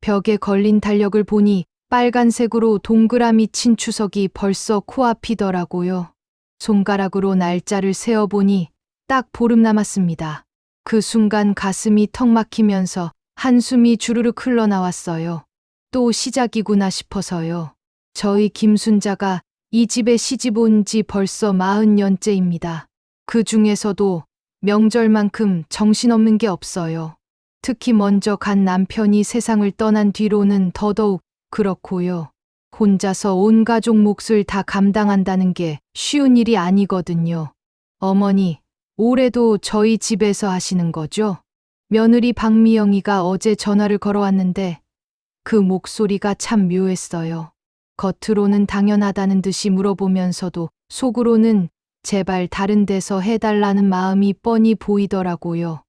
벽에 걸린 달력을 보니 빨간색으로 동그라미 친 추석이 벌써 코앞이더라고요. 손가락으로 날짜를 세어보니 딱 보름 남았습니다. 그 순간 가슴이 턱 막히면서 한숨이 주르륵 흘러나왔어요. 또 시작이구나 싶어서요. 저희 김순자가 이 집에 시집 온 지 벌써 40년째입니다. 그 중에서도 명절만큼 정신없는 게 없어요. 특히 먼저 간 남편이 세상을 떠난 뒤로는 더더욱 그렇고요. 혼자서 온 가족 몫을 다 감당한다는 게 쉬운 일이 아니거든요. 어머니, 올해도 저희 집에서 하시는 거죠? 며느리 박미영이가 어제 전화를 걸어왔는데 그 목소리가 참 묘했어요. 겉으로는 당연하다는 듯이 물어보면서도 속으로는 제발 다른 데서 해달라는 마음이 뻔히 보이더라고요.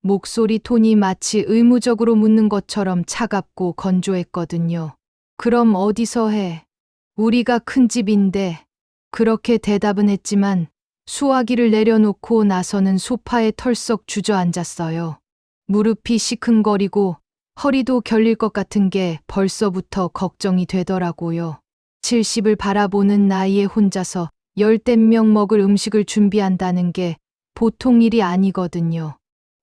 목소리 톤이 마치 의무적으로 묻는 것처럼 차갑고 건조했거든요. 그럼 어디서 해? 우리가 큰 집인데. 그렇게 대답은 했지만 수화기를 내려놓고 나서는 소파에 털썩 주저앉았어요. 무릎이 시큰거리고 허리도 결릴 것 같은 게 벌써부터 걱정이 되더라고요. 70을 바라보는 나이에 혼자서 10명 먹을 음식을 준비한다는 게 보통 일이 아니거든요.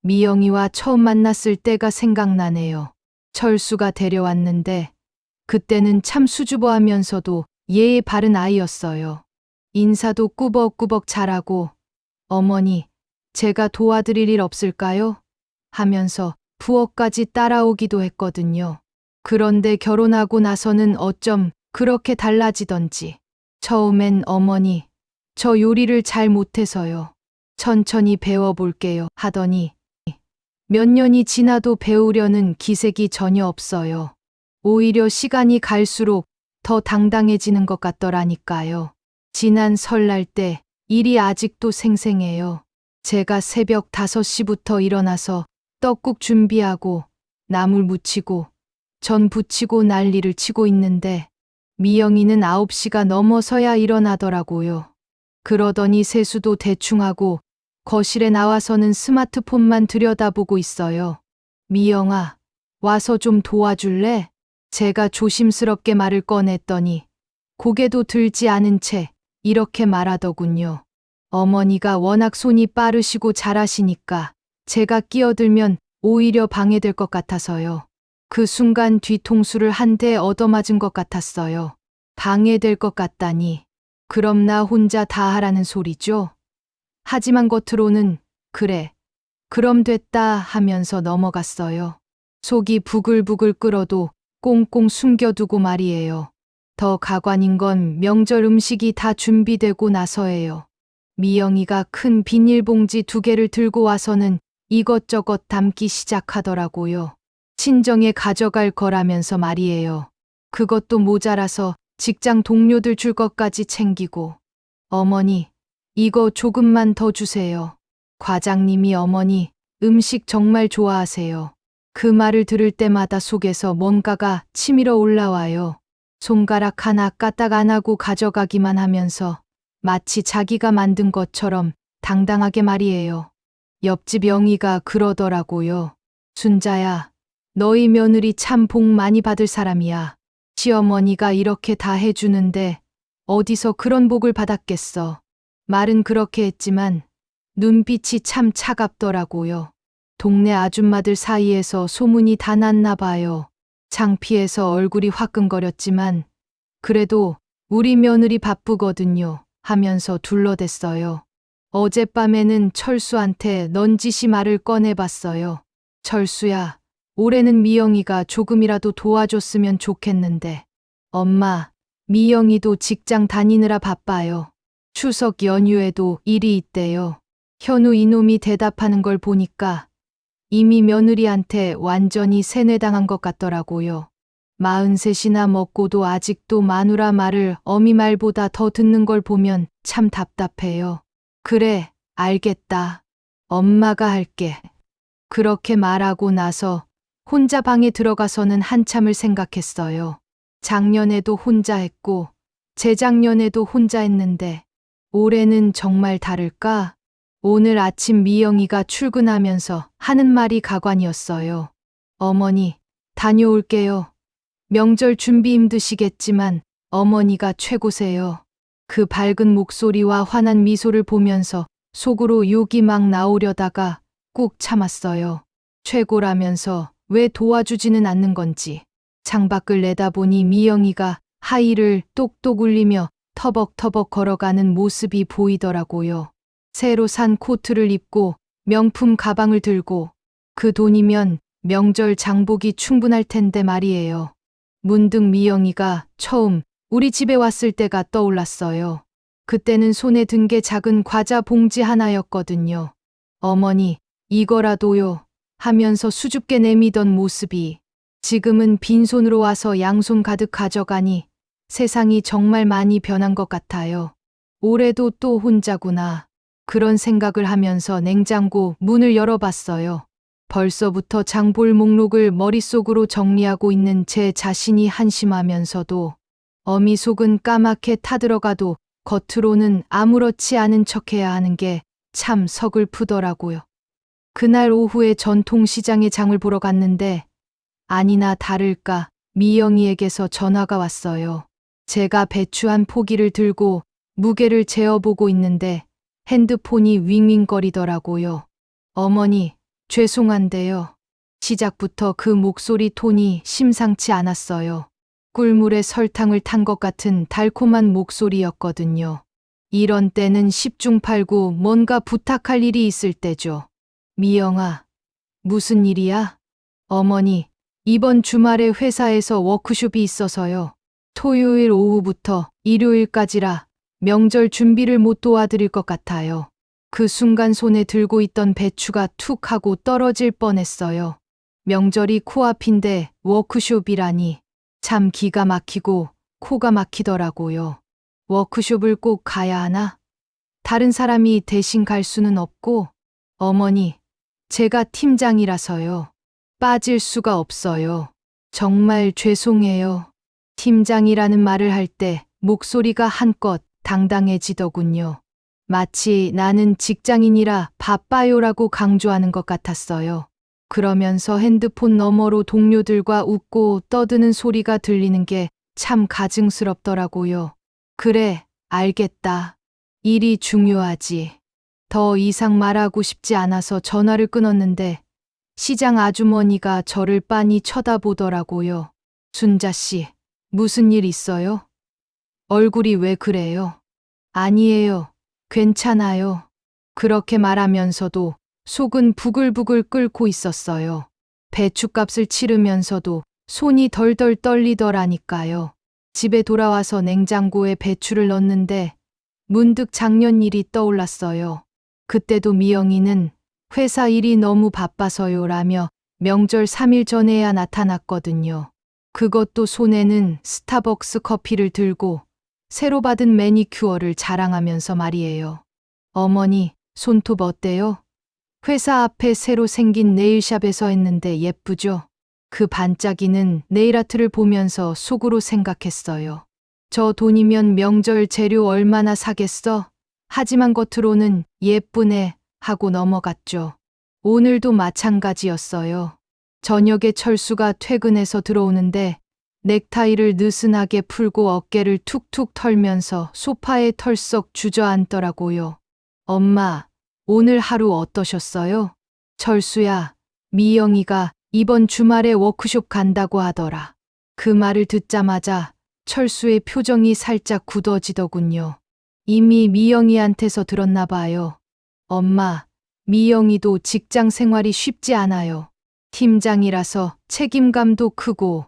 미영이와 처음 만났을 때가 생각나네요. 철수가 데려왔는데 그때는 참 수줍어하면서도 예의 바른 아이였어요. 인사도 꾸벅꾸벅 잘하고 어머니, 제가 도와드릴 일 없을까요? 하면서 부엌까지 따라오기도 했거든요. 그런데 결혼하고 나서는 어쩜 그렇게 달라지던지. 처음엔 어머니, 저 요리를 잘 못해서요. 천천히 배워볼게요 하더니 몇 년이 지나도 배우려는 기색이 전혀 없어요. 오히려 시간이 갈수록 더 당당해지는 것 같더라니까요. 지난 설날 때 일이 아직도 생생해요. 제가 새벽 5시부터 일어나서 떡국 준비하고 나물 무치고 전 부치고 난리를 치고 있는데 미영이는 9시가 넘어서야 일어나더라고요. 그러더니 세수도 대충 하고 거실에 나와서는 스마트폰만 들여다보고 있어요. 미영아, 와서 좀 도와줄래? 제가 조심스럽게 말을 꺼냈더니 고개도 들지 않은 채 이렇게 말하더군요. 어머니가 워낙 손이 빠르시고 잘하시니까 제가 끼어들면 오히려 방해될 것 같아서요. 그 순간 뒤통수를 한 대 얻어맞은 것 같았어요. 방해될 것 같다니. 그럼 나 혼자 다 하라는 소리죠? 하지만 겉으로는 그래, 그럼 됐다 하면서 넘어갔어요. 속이 부글부글 끓어도 꽁꽁 숨겨두고 말이에요. 더 가관인 건 명절 음식이 다 준비되고 나서예요. 미영이가 큰 비닐봉지 2개를 들고 와서는 이것저것 담기 시작하더라고요. 친정에 가져갈 거라면서 말이에요. 그것도 모자라서 직장 동료들 줄 것까지 챙기고. 어머니, 이거 조금만 더 주세요. 과장님이 어머니 음식 정말 좋아하세요. 그 말을 들을 때마다 속에서 뭔가가 치밀어 올라와요. 손가락 하나 까딱 안 하고 가져가기만 하면서 마치 자기가 만든 것처럼 당당하게 말이에요. 옆집 영희가 그러더라고요. 순자야, 너희 며느리 참 복 많이 받을 사람이야. 시어머니가 이렇게 다 해주는데 어디서 그런 복을 받았겠어. 말은 그렇게 했지만 눈빛이 참 차갑더라고요. 동네 아줌마들 사이에서 소문이 다 났나 봐요. 창피해서 얼굴이 화끈거렸지만 그래도 우리 며느리 바쁘거든요 하면서 둘러댔어요. 어젯밤에는 철수한테 넌지시 말을 꺼내봤어요. 철수야, 올해는 미영이가 조금이라도 도와줬으면 좋겠는데. 엄마, 미영이도 직장 다니느라 바빠요. 추석 연휴에도 일이 있대요. 현우 이놈이 대답하는 걸 보니까 이미 며느리한테 완전히 세뇌당한 것 같더라고요. 43이나 먹고도 아직도 마누라 말을 어미 말보다 더 듣는 걸 보면 참 답답해요. 그래, 알겠다. 엄마가 할게. 그렇게 말하고 나서 혼자 방에 들어가서는 한참을 생각했어요. 작년에도 혼자 했고 재작년에도 혼자 했는데 올해는 정말 다를까? 오늘 아침 미영이가 출근하면서 하는 말이 가관이었어요. 어머니, 다녀올게요. 명절 준비 힘드시겠지만 어머니가 최고세요. 그 밝은 목소리와 환한 미소를 보면서 속으로 욕이 막 나오려다가 꾹 참았어요. 최고라면서 왜 도와주지는 않는 건지. 창밖을 내다보니 미영이가 하의를 똑똑 울리며 터벅터벅 걸어가는 모습이 보이더라고요. 새로 산 코트를 입고 명품 가방을 들고 그 돈이면 명절 장복이 충분할 텐데 말이에요. 문득 미영이가 처음 우리 집에 왔을 때가 떠올랐어요. 그때는 손에 든 게 작은 과자 봉지 하나였거든요. 어머니, 이거라도요 하면서 수줍게 내미던 모습이 지금은 빈손으로 와서 양손 가득 가져가니 세상이 정말 많이 변한 것 같아요. 올해도 또 혼자구나. 그런 생각을 하면서 냉장고 문을 열어봤어요. 벌써부터 장볼 목록을 머릿속으로 정리하고 있는 제 자신이 한심하면서도 어미 속은 까맣게 타들어가도 겉으로는 아무렇지 않은 척해야 하는 게 참 서글프더라고요. 그날 오후에 전통시장에 장을 보러 갔는데 아니나 다를까 미영이에게서 전화가 왔어요. 제가 배추 한 포기를 들고 무게를 재어보고 있는데 핸드폰이 윙윙거리더라고요. 어머니, 죄송한데요. 시작부터 그 목소리 톤이 심상치 않았어요. 꿀물에 설탕을 탄 것 같은 달콤한 목소리였거든요. 이런 때는 10중 8구 뭔가 부탁할 일이 있을 때죠. 미영아, 무슨 일이야? 어머니, 이번 주말에 회사에서 워크숍이 있어서요. 토요일 오후부터 일요일까지라 명절 준비를 못 도와드릴 것 같아요. 그 순간 손에 들고 있던 배추가 툭 하고 떨어질 뻔했어요. 명절이 코앞인데 워크숍이라니 참 기가 막히고 코가 막히더라고요. 워크숍을 꼭 가야 하나? 다른 사람이 대신 갈 수는 없고 어머니, 제가 팀장이라서요. 빠질 수가 없어요. 정말 죄송해요. 팀장이라는 말을 할 때 목소리가 한껏 당당해지더군요. 마치 나는 직장인이라 바빠요라고 강조하는 것 같았어요. 그러면서 핸드폰 너머로 동료들과 웃고 떠드는 소리가 들리는 게 참 가증스럽더라고요. 그래, 알겠다. 일이 중요하지. 더 이상 말하고 싶지 않아서 전화를 끊었는데 시장 아주머니가 저를 빤히 쳐다보더라고요. 순자 씨, 무슨 일 있어요? 얼굴이 왜 그래요? 아니에요. 괜찮아요. 그렇게 말하면서도 속은 부글부글 끓고 있었어요. 배춧값을 치르면서도 손이 덜덜 떨리더라니까요. 집에 돌아와서 냉장고에 배추를 넣었는데 문득 작년 일이 떠올랐어요. 그때도 미영이는 회사 일이 너무 바빠서요 라며 명절 3일 전에야 나타났거든요. 그것도 손에는 스타벅스 커피를 들고 새로 받은 매니큐어를 자랑하면서 말이에요. 어머니, 손톱 어때요? 회사 앞에 새로 생긴 네일샵에서 했는데 예쁘죠? 그 반짝이는 네일아트를 보면서 속으로 생각했어요. 저 돈이면 명절 재료 얼마나 사겠어? 하지만 겉으로는 예쁘네 하고 넘어갔죠. 오늘도 마찬가지였어요. 저녁에 철수가 퇴근해서 들어오는데 넥타이를 느슨하게 풀고 어깨를 툭툭 털면서 소파에 털썩 주저앉더라고요. 엄마, 오늘 하루 어떠셨어요? 철수야, 미영이가 이번 주말에 워크숍 간다고 하더라. 그 말을 듣자마자 철수의 표정이 살짝 굳어지더군요. 이미 미영이한테서 들었나 봐요. 엄마, 미영이도 직장 생활이 쉽지 않아요. 팀장이라서 책임감도 크고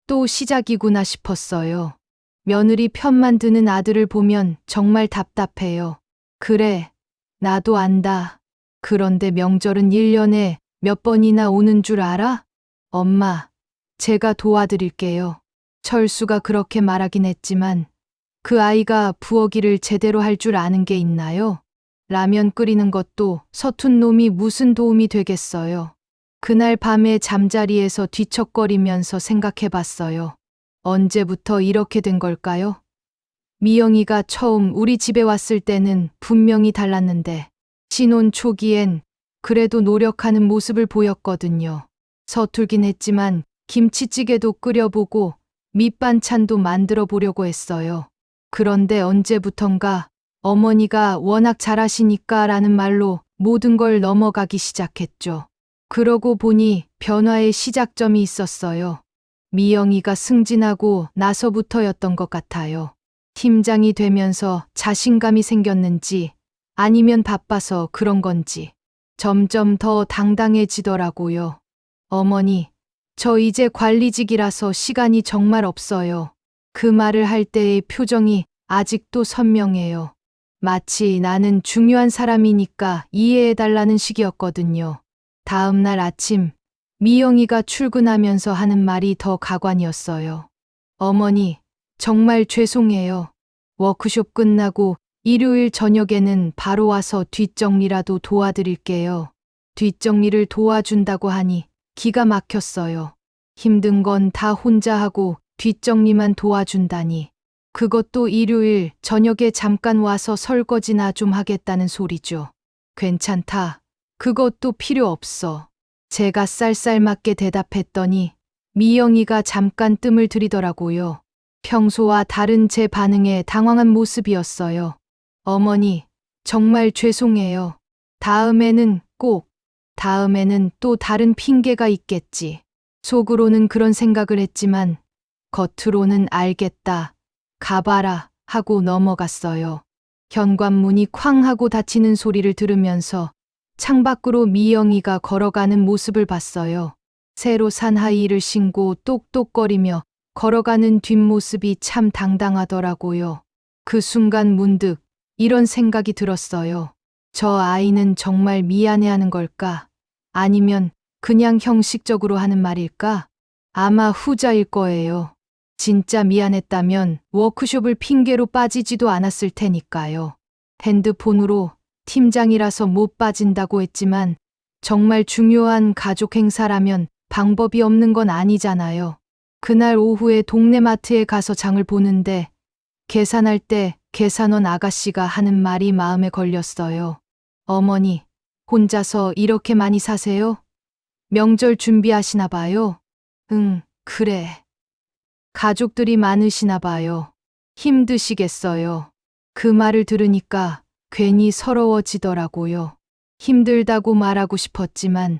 또 시작이구나 싶었어요. 며느리 편만 드는 아들을 보면 정말 답답해요. 그래, 나도 안다. 그런데 명절은 1년에 몇 번이나 오는 줄 알아? 엄마, 제가 도와드릴게요. 철수가 그렇게 말하긴 했지만 그 아이가 부엌일을 제대로 할 줄 아는 게 있나요? 라면 끓이는 것도 서툰 놈이 무슨 도움이 되겠어요. 그날 밤에 잠자리에서 뒤척거리면서 생각해 봤어요. 언제부터 이렇게 된 걸까요? 미영이가 처음 우리 집에 왔을 때는 분명히 달랐는데 신혼 초기엔 그래도 노력하는 모습을 보였거든요. 서툴긴 했지만 김치찌개도 끓여보고 밑반찬도 만들어 보려고 했어요. 그런데 언제부턴가 어머니가 워낙 잘하시니까 라는 말로 모든 걸 넘어가기 시작했죠. 그러고 보니 변화의 시작점이 있었어요. 미영이가 승진하고 나서부터였던 것 같아요. 팀장이 되면서 자신감이 생겼는지 아니면 바빠서 그런 건지 점점 더 당당해지더라고요. 어머니, 저 이제 관리직이라서 시간이 정말 없어요. 그 말을 할 때의 표정이 아직도 선명해요. 마치 나는 중요한 사람이니까 이해해달라는 식이었거든요. 다음 날 아침, 미영이가 출근하면서 하는 말이 더 가관이었어요. 어머니, 정말 죄송해요. 워크숍 끝나고 일요일 저녁에는 바로 와서 뒷정리라도 도와드릴게요. 뒷정리를 도와준다고 하니 기가 막혔어요. 힘든 건 다 혼자 하고 뒷정리만 도와준다니. 그것도 일요일 저녁에 잠깐 와서 설거지나 좀 하겠다는 소리죠. 괜찮다. 그것도 필요 없어. 제가 쌀쌀맞게 대답했더니 미영이가 잠깐 뜸을 들이더라고요. 평소와 다른 제 반응에 당황한 모습이었어요. 어머니, 정말 죄송해요. 다음에는 또 다른 핑계가 있겠지. 속으로는 그런 생각을 했지만 겉으로는 알겠다. 가봐라 하고 넘어갔어요. 현관문이 쾅 하고 닫히는 소리를 들으면서 창밖으로 미영이가 걸어가는 모습을 봤어요. 새로 산 하이힐을 신고 똑똑거리며 걸어가는 뒷모습이 참 당당하더라고요. 그 순간 문득 이런 생각이 들었어요. 저 아이는 정말 미안해하는 걸까? 아니면 그냥 형식적으로 하는 말일까? 아마 후자일 거예요. 진짜 미안했다면 워크숍을 핑계로 빠지지도 않았을 테니까요. 핸드폰으로 팀장이라서 못 빠진다고 했지만 정말 중요한 가족 행사라면 방법이 없는 건 아니잖아요. 그날 오후에 동네 마트에 가서 장을 보는데 계산할 때 계산원 아가씨가 하는 말이 마음에 걸렸어요. 어머니, 혼자서 이렇게 많이 사세요? 명절 준비하시나 봐요? 응, 그래. 가족들이 많으시나 봐요. 힘드시겠어요. 그 말을 들으니까 괜히 서러워지더라고요. 힘들다고 말하고 싶었지만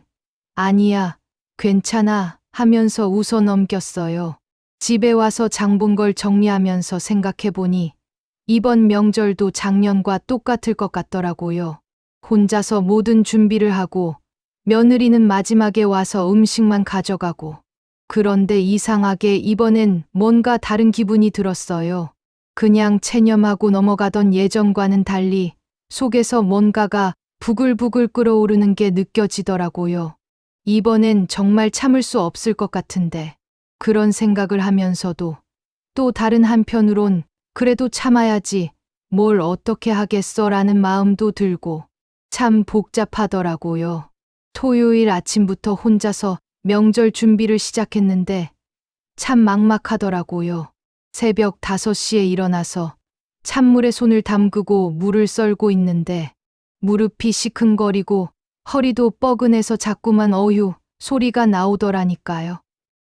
아니야, 괜찮아 하면서 웃어 넘겼어요. 집에 와서 장 본 걸 정리하면서 생각해보니 이번 명절도 작년과 똑같을 것 같더라고요. 혼자서 모든 준비를 하고 며느리는 마지막에 와서 음식만 가져가고 그런데 이상하게 이번엔 뭔가 다른 기분이 들었어요. 그냥 체념하고 넘어가던 예전과는 달리 속에서 뭔가가 부글부글 끓어오르는 게 느껴지더라고요. 이번엔 정말 참을 수 없을 것 같은데 그런 생각을 하면서도 또 다른 한편으론 그래도 참아야지 뭘 어떻게 하겠어라는 마음도 들고 참 복잡하더라고요. 토요일 아침부터 혼자서 명절 준비를 시작했는데 참 막막하더라고요. 새벽 5시에 일어나서 찬물에 손을 담그고 물을 썰고 있는데 무릎이 시큰거리고 허리도 뻐근해서 자꾸만 어휴 소리가 나오더라니까요.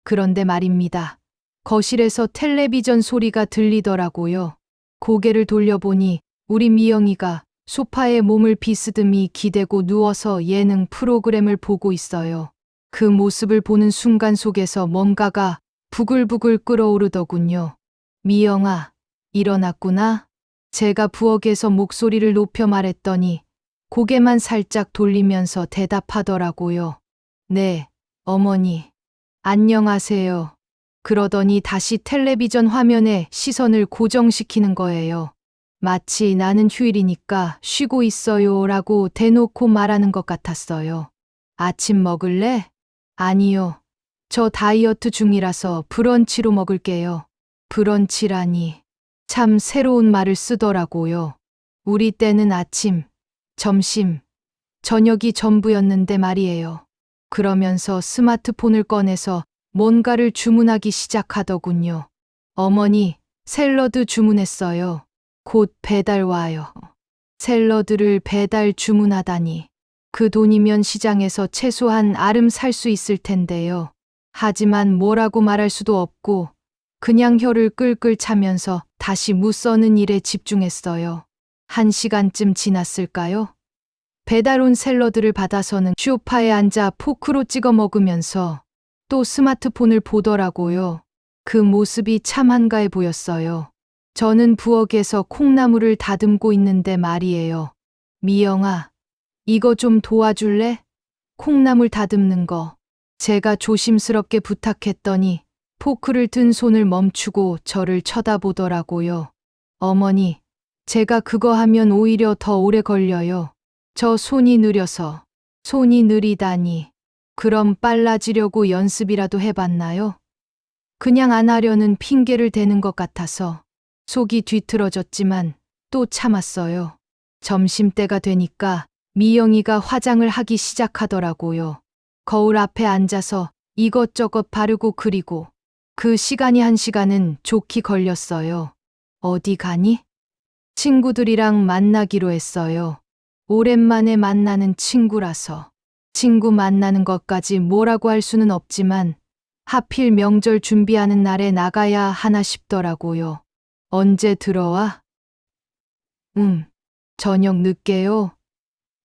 그런데 말입니다. 거실에서 텔레비전 소리가 들리더라고요. 고개를 돌려보니 우리 미영이가 소파에 몸을 비스듬히 기대고 누워서 예능 프로그램을 보고 있어요. 그 모습을 보는 순간 속에서 뭔가가 부글부글 끓어오르더군요. 미영아, 일어났구나? 제가 부엌에서 목소리를 높여 말했더니 고개만 살짝 돌리면서 대답하더라고요. 네, 어머니. 안녕하세요. 그러더니 다시 텔레비전 화면에 시선을 고정시키는 거예요. 마치 나는 휴일이니까 쉬고 있어요 라고 대놓고 말하는 것 같았어요. 아침 먹을래? 아니요. 저 다이어트 중이라서 브런치로 먹을게요. 브런치라니. 참 새로운 말을 쓰더라고요. 우리 때는 아침, 점심, 저녁이 전부였는데 말이에요. 그러면서 스마트폰을 꺼내서 뭔가를 주문하기 시작하더군요. 어머니, 샐러드 주문했어요. 곧 배달 와요. 샐러드를 배달 주문하다니. 그 돈이면 시장에서 최소한 알음 살 수 있을 텐데요. 하지만 뭐라고 말할 수도 없고 그냥 혀를 끌끌 차면서 다시 무 써는 일에 집중했어요. 1시간쯤 지났을까요? 배달 온 샐러드를 받아서는 소파에 앉아 포크로 찍어 먹으면서 또 스마트폰을 보더라고요. 그 모습이 참 한가해 보였어요. 저는 부엌에서 콩나물을 다듬고 있는데 말이에요. 미영아, 이거 좀 도와줄래? 콩나물 다듬는 거. 제가 조심스럽게 부탁했더니 포크를 든 손을 멈추고 저를 쳐다보더라고요. 어머니, 제가 그거 하면 오히려 더 오래 걸려요. 저 손이 느려서. 손이 느리다니. 그럼 빨라지려고 연습이라도 해봤나요? 그냥 안 하려는 핑계를 대는 것 같아서 속이 뒤틀어졌지만 또 참았어요. 점심때가 되니까 미영이가 화장을 하기 시작하더라고요. 거울 앞에 앉아서 이것저것 바르고 그리고 그 시간이 1시간은 좋게 걸렸어요. 어디 가니? 친구들이랑 만나기로 했어요. 오랜만에 만나는 친구라서. 친구 만나는 것까지 뭐라고 할 수는 없지만 하필 명절 준비하는 날에 나가야 하나 싶더라고요. 언제 들어와? 저녁 늦게요.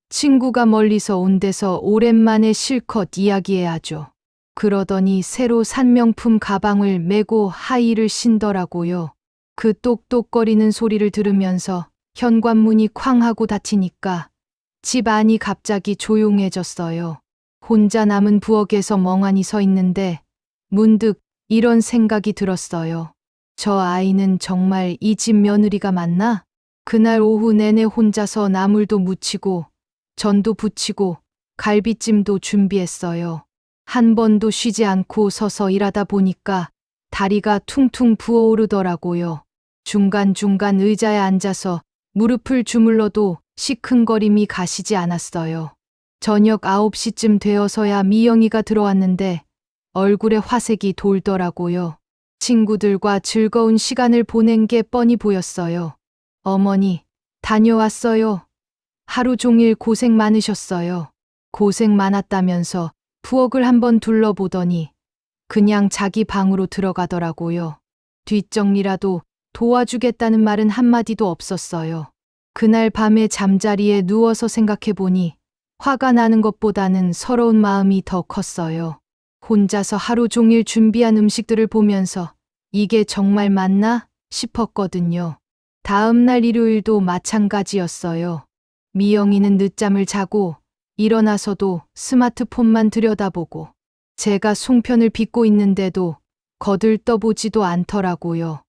친구가 멀리서 온 데서 오랜만에 실컷 이야기해야죠. 그러더니 새로 산 명품 가방을 메고 하의를 신더라고요. 그 똑똑거리는 소리를 들으면서 현관문이 쾅 하고 닫히니까 집 안이 갑자기 조용해졌어요. 혼자 남은 부엌에서 멍하니 서 있는데 문득 이런 생각이 들었어요. 저 아이는 정말 이 집 며느리가 맞나? 그날 오후 내내 혼자서 나물도 무치고 전도 부치고 갈비찜도 준비했어요. 한 번도 쉬지 않고 서서 일하다 보니까 다리가 퉁퉁 부어오르더라고요. 중간중간 의자에 앉아서 무릎을 주물러도 시큰거림이 가시지 않았어요. 저녁 9시쯤 되어서야 미영이가 들어왔는데 얼굴에 화색이 돌더라고요. 친구들과 즐거운 시간을 보낸 게 뻔히 보였어요. 어머니, 다녀왔어요. 하루 종일 고생 많으셨어요. 고생 많았다면서 부엌을 한번 둘러보더니 그냥 자기 방으로 들어가더라고요. 뒷정리라도 도와주겠다는 말은 한마디도 없었어요. 그날 밤에 잠자리에 누워서 생각해보니 화가 나는 것보다는 서러운 마음이 더 컸어요. 혼자서 하루 종일 준비한 음식들을 보면서 이게 정말 맞나 싶었거든요. 다음 날 일요일도 마찬가지였어요. 미영이는 늦잠을 자고 일어나서도 스마트폰만 들여다보고 제가 송편을 빚고 있는데도 거들떠보지도 않더라고요.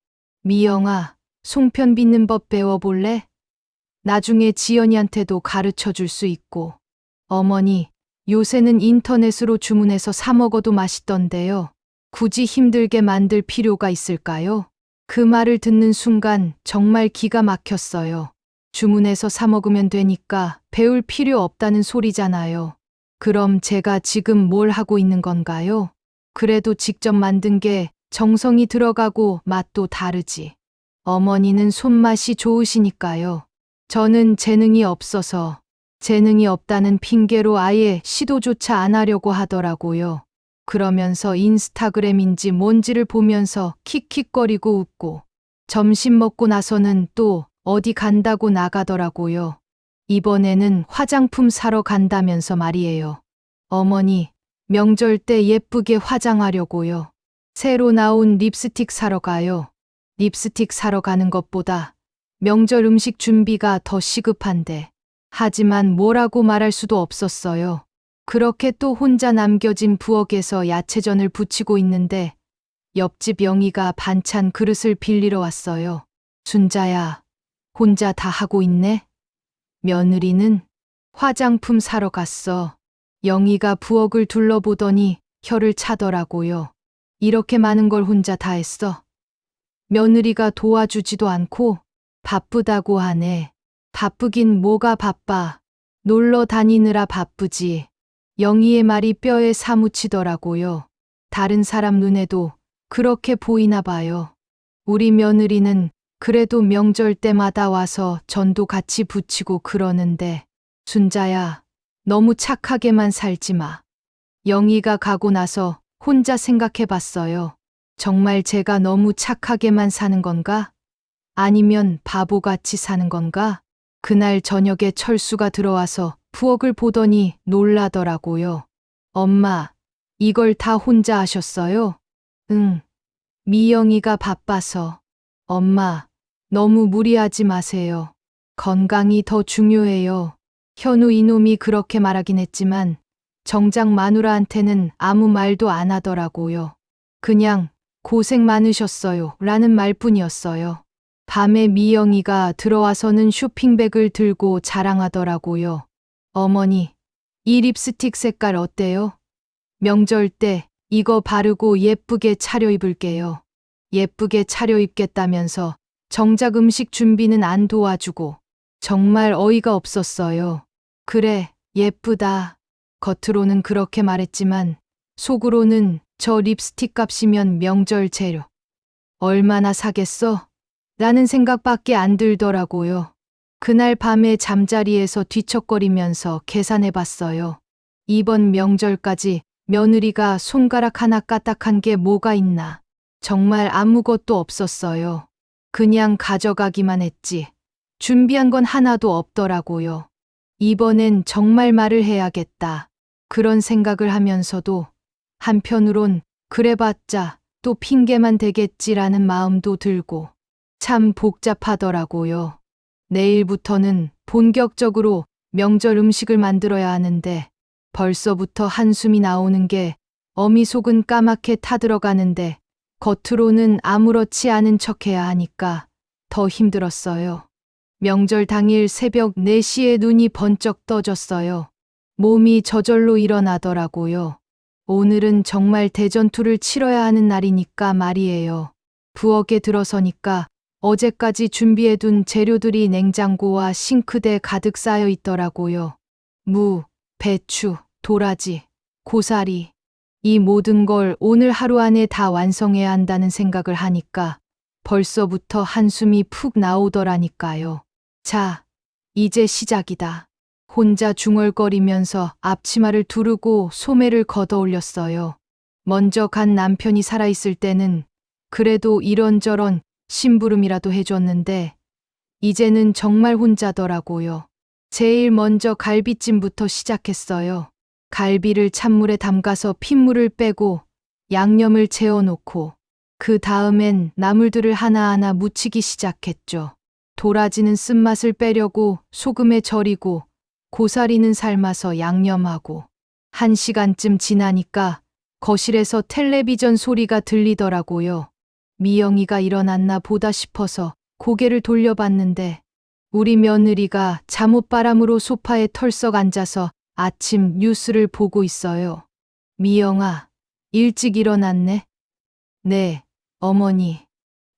미영아, 송편 빚는 법 배워볼래? 나중에 지연이한테도 가르쳐 줄 수 있고. 어머니, 요새는 인터넷으로 주문해서 사 먹어도 맛있던데요. 굳이 힘들게 만들 필요가 있을까요? 그 말을 듣는 순간 정말 기가 막혔어요. 주문해서 사 먹으면 되니까 배울 필요 없다는 소리잖아요. 그럼 제가 지금 뭘 하고 있는 건가요? 그래도 직접 만든 게 정성이 들어가고 맛도 다르지. 어머니는 손맛이 좋으시니까요. 저는 재능이 없어서 재능이 없다는 핑계로 아예 시도조차 안 하려고 하더라고요. 그러면서 인스타그램인지 뭔지를 보면서 킥킥거리고 웃고 점심 먹고 나서는 또 어디 간다고 나가더라고요. 이번에는 화장품 사러 간다면서 말이에요. 어머니, 명절 때 예쁘게 화장하려고요. 새로 나온 립스틱 사러 가요. 립스틱 사러 가는 것보다 명절 음식 준비가 더 시급한데. 하지만 뭐라고 말할 수도 없었어요. 그렇게 또 혼자 남겨진 부엌에서 야채전을 부치고 있는데 옆집 영희가 반찬 그릇을 빌리러 왔어요. 순자야, 혼자 다 하고 있네? 며느리는 화장품 사러 갔어. 영희가 부엌을 둘러보더니 혀를 차더라고요. 이렇게 많은 걸 혼자 다 했어. 며느리가 도와주지도 않고 바쁘다고 하네. 바쁘긴 뭐가 바빠. 놀러 다니느라 바쁘지. 영희의 말이 뼈에 사무치더라고요. 다른 사람 눈에도 그렇게 보이나 봐요. 우리 며느리는 그래도 명절 때마다 와서 전도 같이 부치고 그러는데 순자야, 너무 착하게만 살지 마. 영희가 가고 나서 혼자 생각해 봤어요. 정말 제가 너무 착하게만 사는 건가? 아니면 바보같이 사는 건가? 그날 저녁에 철수가 들어와서 부엌을 보더니 놀라더라고요. 엄마, 이걸 다 혼자 하셨어요? 응. 미영이가 바빠서. 엄마, 너무 무리하지 마세요. 건강이 더 중요해요. 현우 이놈이 그렇게 말하긴 했지만 정작 마누라한테는 아무 말도 안 하더라고요. 그냥 고생 많으셨어요 라는 말뿐이었어요. 밤에 미영이가 들어와서는 쇼핑백을 들고 자랑하더라고요. 어머니, 이 립스틱 색깔 어때요? 명절 때 이거 바르고 예쁘게 차려입을게요. 예쁘게 차려입겠다면서 정작 음식 준비는 안 도와주고 정말 어이가 없었어요. 그래, 예쁘다. 겉으로는 그렇게 말했지만 속으로는 저 립스틱 값이면 명절 재료 얼마나 사겠어? 라는 생각밖에 안 들더라고요. 그날 밤에 잠자리에서 뒤척거리면서 계산해 봤어요. 이번 명절까지 며느리가 손가락 하나 까딱한 게 뭐가 있나. 정말 아무것도 없었어요. 그냥 가져가기만 했지. 준비한 건 하나도 없더라고요. 이번엔 정말 말을 해야겠다. 그런 생각을 하면서도 한편으론 그래봤자 또 핑계만 되겠지라는 마음도 들고 참 복잡하더라고요. 내일부터는 본격적으로 명절 음식을 만들어야 하는데 벌써부터 한숨이 나오는 게 어미 속은 까맣게 타들어가는데 겉으로는 아무렇지 않은 척해야 하니까 더 힘들었어요. 명절 당일 새벽 4시에 눈이 번쩍 떠졌어요. 몸이 저절로 일어나더라고요. 오늘은 정말 대전투를 치러야 하는 날이니까 말이에요. 부엌에 들어서니까 어제까지 준비해둔 재료들이 냉장고와 싱크대에 가득 쌓여 있더라고요. 무, 배추, 도라지, 고사리. 이 모든 걸 오늘 하루 안에 다 완성해야 한다는 생각을 하니까 벌써부터 한숨이 푹 나오더라니까요. 자, 이제 시작이다. 혼자 중얼거리면서 앞치마를 두르고 소매를 걷어 올렸어요. 먼저 간 남편이 살아있을 때는 그래도 이런저런 심부름이라도 해줬는데 이제는 정말 혼자더라고요. 제일 먼저 갈비찜부터 시작했어요. 갈비를 찬물에 담가서 핏물을 빼고 양념을 재워놓고 그 다음엔 나물들을 하나하나 무치기 시작했죠. 도라지는 쓴맛을 빼려고 소금에 절이고 고사리는 삶아서 양념하고 1시간쯤 지나니까 거실에서 텔레비전 소리가 들리더라고요. 미영이가 일어났나 보다 싶어서 고개를 돌려봤는데 우리 며느리가 잠옷바람으로 소파에 털썩 앉아서 아침 뉴스를 보고 있어요. 미영아, 일찍 일어났네? 네, 어머니.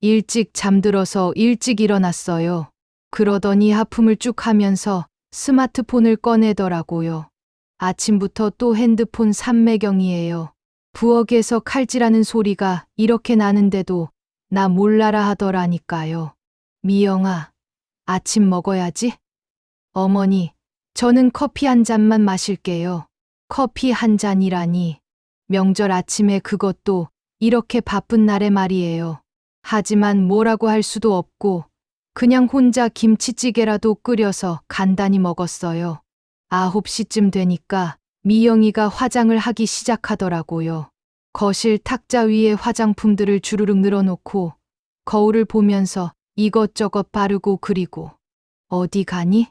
일찍 잠들어서 일찍 일어났어요. 그러더니 하품을 쭉 하면서 스마트폰을 꺼내더라고요. 아침부터 또 핸드폰 삼매경이에요. 부엌에서 칼질하는 소리가 이렇게 나는데도 나 몰라라 하더라니까요. 미영아, 아침 먹어야지. 어머니, 저는 커피 한 잔만 마실게요. 커피 한 잔이라니. 명절 아침에 그것도 이렇게 바쁜 날에 말이에요. 하지만 뭐라고 할 수도 없고 그냥 혼자 김치찌개라도 끓여서 간단히 먹었어요. 9시쯤 되니까 미영이가 화장을 하기 시작하더라고요. 거실 탁자 위에 화장품들을 주르륵 늘어놓고 거울을 보면서 이것저것 바르고 그리고 어디 가니?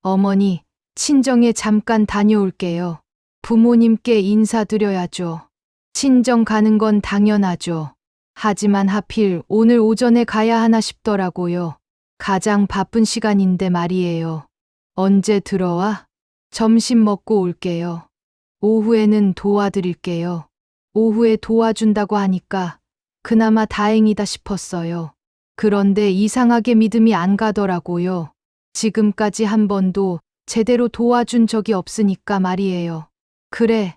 어머니, 친정에 잠깐 다녀올게요. 부모님께 인사드려야죠. 친정 가는 건 당연하죠. 하지만 하필 오늘 오전에 가야 하나 싶더라고요. 가장 바쁜 시간인데 말이에요. 언제 들어와? 점심 먹고 올게요. 오후에는 도와드릴게요. 오후에 도와준다고 하니까 그나마 다행이다 싶었어요. 그런데 이상하게 믿음이 안 가더라고요. 지금까지 한 번도 제대로 도와준 적이 없으니까 말이에요. 그래,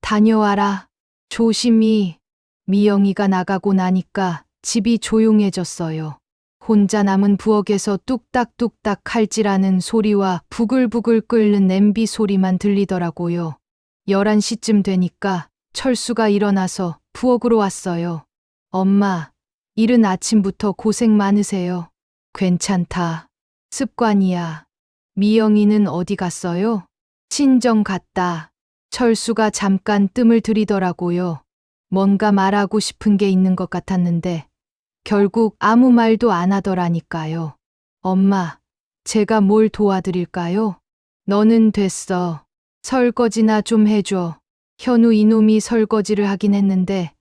다녀와라. 조심히. 미영이가 나가고 나니까 집이 조용해졌어요. 혼자 남은 부엌에서 뚝딱뚝딱 칼질하는 소리와 부글부글 끓는 냄비 소리만 들리더라고요. 11시쯤 되니까 철수가 일어나서 부엌으로 왔어요. 엄마, 이른 아침부터 고생 많으세요. 괜찮다. 습관이야. 미영이는 어디 갔어요? 친정 갔다. 철수가 잠깐 뜸을 들이더라고요. 뭔가 말하고 싶은 게 있는 것 같았는데 결국 아무 말도 안 하더라니까요. 엄마, 제가 뭘 도와드릴까요? 너는 됐어. 설거지나 좀 해줘. 현우 이놈이 설거지를 하긴 했는데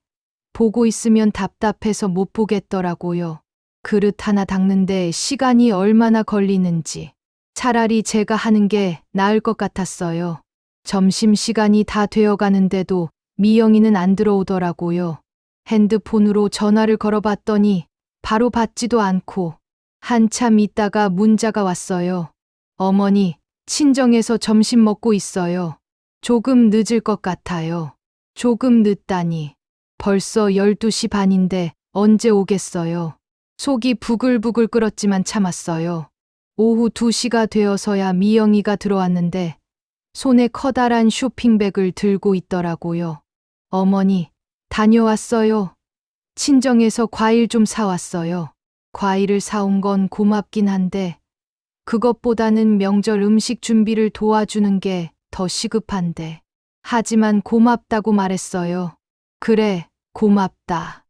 보고 있으면 답답해서 못 보겠더라고요. 그릇 하나 닦는데 시간이 얼마나 걸리는지. 차라리 제가 하는 게 나을 것 같았어요. 점심시간이 다 되어 가는데도 미영이는 안 들어오더라고요. 핸드폰으로 전화를 걸어봤더니 바로 받지도 않고 한참 있다가 문자가 왔어요. 어머니, 친정에서 점심 먹고 있어요. 조금 늦을 것 같아요. 조금 늦다니. 벌써 12시 반인데 언제 오겠어요. 속이 부글부글 끓었지만 참았어요. 오후 2시가 되어서야 미영이가 들어왔는데 손에 커다란 쇼핑백을 들고 있더라고요. 어머니, 다녀왔어요. 친정에서 과일 좀 사왔어요. 과일을 사온 건 고맙긴 한데 그것보다는 명절 음식 준비를 도와주는 게 더 시급한데. 하지만 고맙다고 말했어요. 그래, 고맙다.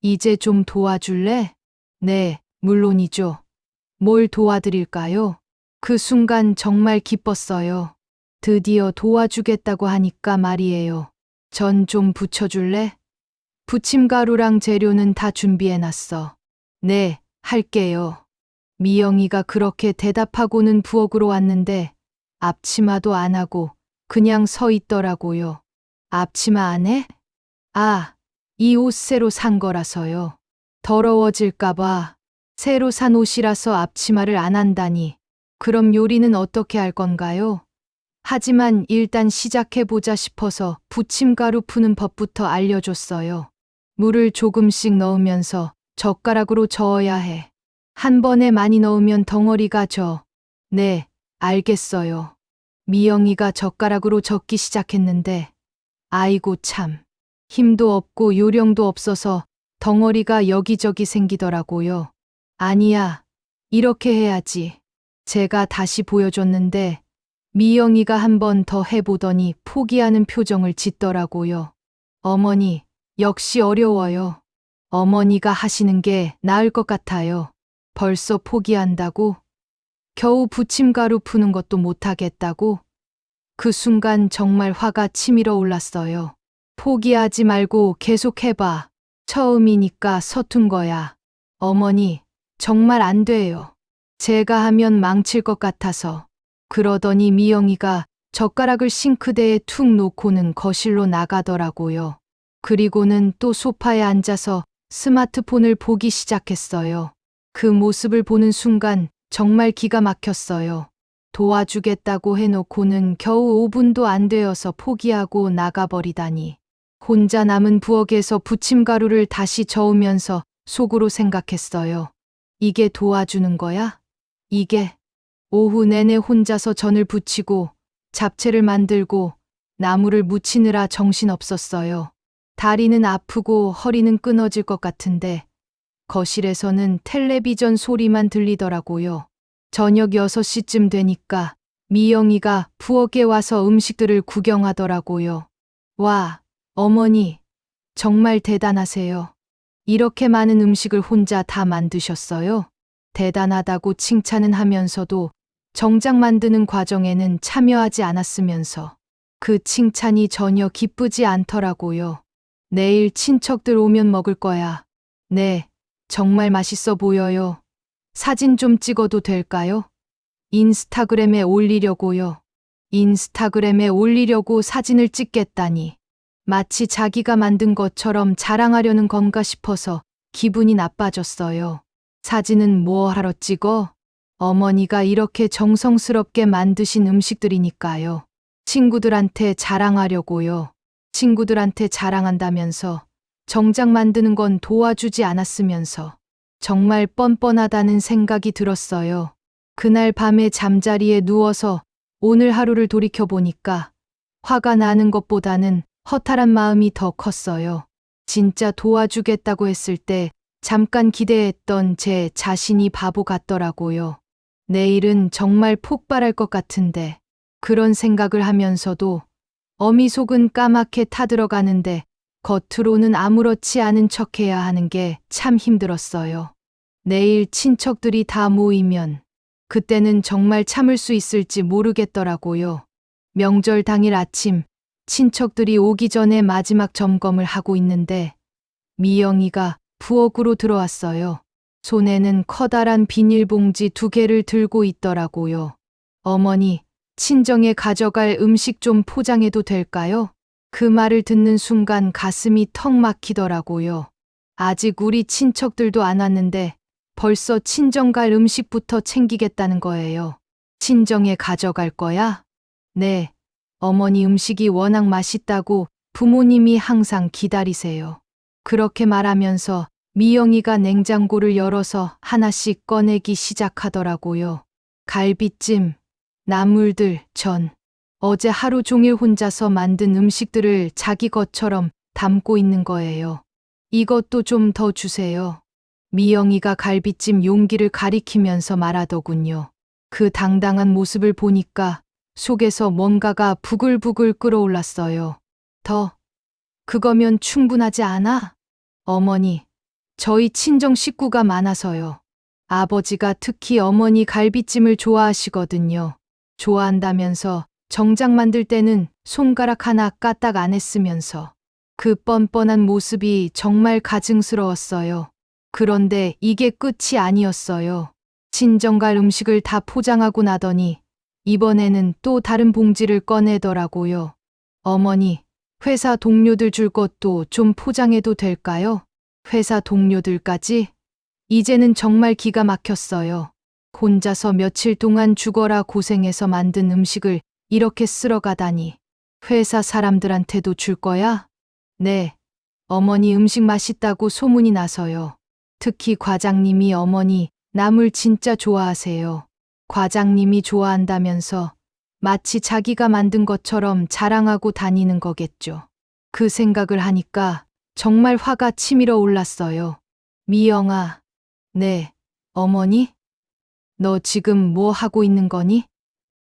이제 좀 도와줄래? 네, 물론이죠. 뭘 도와드릴까요? 그 순간 정말 기뻤어요. 드디어 도와주겠다고 하니까 말이에요. 전 좀 부쳐줄래? 부침가루랑 재료는 다 준비해놨어. 네, 할게요. 미영이가 그렇게 대답하고는 부엌으로 왔는데 앞치마도 안 하고 그냥 서 있더라고요. 앞치마 안 해? 아, 이 옷 새로 산 거라서요. 더러워질까봐. 새로 산 옷이라서 앞치마를 안 한다니. 그럼 요리는 어떻게 할 건가요? 하지만 일단 시작해보자 싶어서 부침가루 푸는 법부터 알려줬어요. 물을 조금씩 넣으면서 젓가락으로 저어야 해. 한 번에 많이 넣으면 덩어리가 져. 네, 알겠어요. 미영이가 젓가락으로 젓기 시작했는데 아이고 참. 힘도 없고 요령도 없어서 덩어리가 여기저기 생기더라고요. 아니야, 이렇게 해야지. 제가 다시 보여줬는데 미영이가 한 번 더 해보더니 포기하는 표정을 짓더라고요. 어머니, 역시 어려워요. 어머니가 하시는 게 나을 것 같아요. 벌써 포기한다고? 겨우 부침가루 푸는 것도 못하겠다고? 그 순간 정말 화가 치밀어 올랐어요. 포기하지 말고 계속 해봐. 처음이니까 서툰 거야. 어머니, 정말 안 돼요. 제가 하면 망칠 것 같아서. 그러더니 미영이가 젓가락을 싱크대에 툭 놓고는 거실로 나가더라고요. 그리고는 또 소파에 앉아서 스마트폰을 보기 시작했어요. 그 모습을 보는 순간 정말 기가 막혔어요. 도와주겠다고 해놓고는 겨우 5분도 안 되어서 포기하고 나가버리다니. 혼자 남은 부엌에서 부침가루를 다시 저으면서 속으로 생각했어요. 이게 도와주는 거야? 이게. 오후 내내 혼자서 전을 부치고 잡채를 만들고 나물을 무치느라 정신없었어요. 다리는 아프고 허리는 끊어질 것 같은데 거실에서는 텔레비전 소리만 들리더라고요. 저녁 6시쯤 되니까 미영이가 부엌에 와서 음식들을 구경하더라고요. 와, 어머니, 정말 대단하세요. 이렇게 많은 음식을 혼자 다 만드셨어요? 대단하다고 칭찬은 하면서도 정작 만드는 과정에는 참여하지 않았으면서 그 칭찬이 전혀 기쁘지 않더라고요. 내일 친척들 오면 먹을 거야. 네, 정말 맛있어 보여요. 사진 좀 찍어도 될까요? 인스타그램에 올리려고요. 인스타그램에 올리려고 사진을 찍겠다니. 마치 자기가 만든 것처럼 자랑하려는 건가 싶어서 기분이 나빠졌어요. 사진은 뭐 하러 찍어? 어머니가 이렇게 정성스럽게 만드신 음식들이니까요. 친구들한테 자랑하려고요. 친구들한테 자랑한다면서 정작 만드는 건 도와주지 않았으면서 정말 뻔뻔하다는 생각이 들었어요. 그날 밤에 잠자리에 누워서 오늘 하루를 돌이켜보니까 화가 나는 것보다는 허탈한 마음이 더 컸어요. 진짜 도와주겠다고 했을 때 잠깐 기대했던 제 자신이 바보 같더라고요. 내일은 정말 폭발할 것 같은데 그런 생각을 하면서도 어미 속은 까맣게 타들어가는데 겉으로는 아무렇지 않은 척해야 하는 게 참 힘들었어요. 내일 친척들이 다 모이면 그때는 정말 참을 수 있을지 모르겠더라고요. 명절 당일 아침 친척들이 오기 전에 마지막 점검을 하고 있는데 미영이가 부엌으로 들어왔어요. 손에는 커다란 비닐봉지 2개를 들고 있더라고요. 어머니, 친정에 가져갈 음식 좀 포장해도 될까요? 그 말을 듣는 순간 가슴이 턱 막히더라고요. 아직 우리 친척들도 안 왔는데 벌써 친정 갈 음식부터 챙기겠다는 거예요. 친정에 가져갈 거야? 네. 어머니 음식이 워낙 맛있다고 부모님이 항상 기다리세요. 그렇게 말하면서 미영이가 냉장고를 열어서 하나씩 꺼내기 시작하더라고요. 갈비찜, 나물들, 전. 어제 하루 종일 혼자서 만든 음식들을 자기 것처럼 담고 있는 거예요. 이것도 좀 더 주세요. 미영이가 갈비찜 용기를 가리키면서 말하더군요. 그 당당한 모습을 보니까 속에서 뭔가가 부글부글 끓어올랐어요. 더, 그거면 충분하지 않아? 어머니, 저희 친정 식구가 많아서요. 아버지가 특히 어머니 갈비찜을 좋아하시거든요. 좋아한다면서 정작 만들 때는 손가락 하나 까딱 안 했으면서 그 뻔뻔한 모습이 정말 가증스러웠어요. 그런데 이게 끝이 아니었어요. 친정갈 음식을 다 포장하고 나더니 이번에는 또 다른 봉지를 꺼내더라고요. 어머니, 회사 동료들 줄 것도 좀 포장해도 될까요? 회사 동료들까지? 이제는 정말 기가 막혔어요. 혼자서 며칠 동안 죽어라 고생해서 만든 음식을 이렇게 쓸어가다니. 회사 사람들한테도 줄 거야? 네. 어머니 음식 맛있다고 소문이 나서요. 특히 과장님이 어머니 나물 진짜 좋아하세요. 과장님이 좋아한다면서 마치 자기가 만든 것처럼 자랑하고 다니는 거겠죠. 그 생각을 하니까 정말 화가 치밀어 올랐어요. 미영아, 네, 어머니? 너 지금 뭐 하고 있는 거니?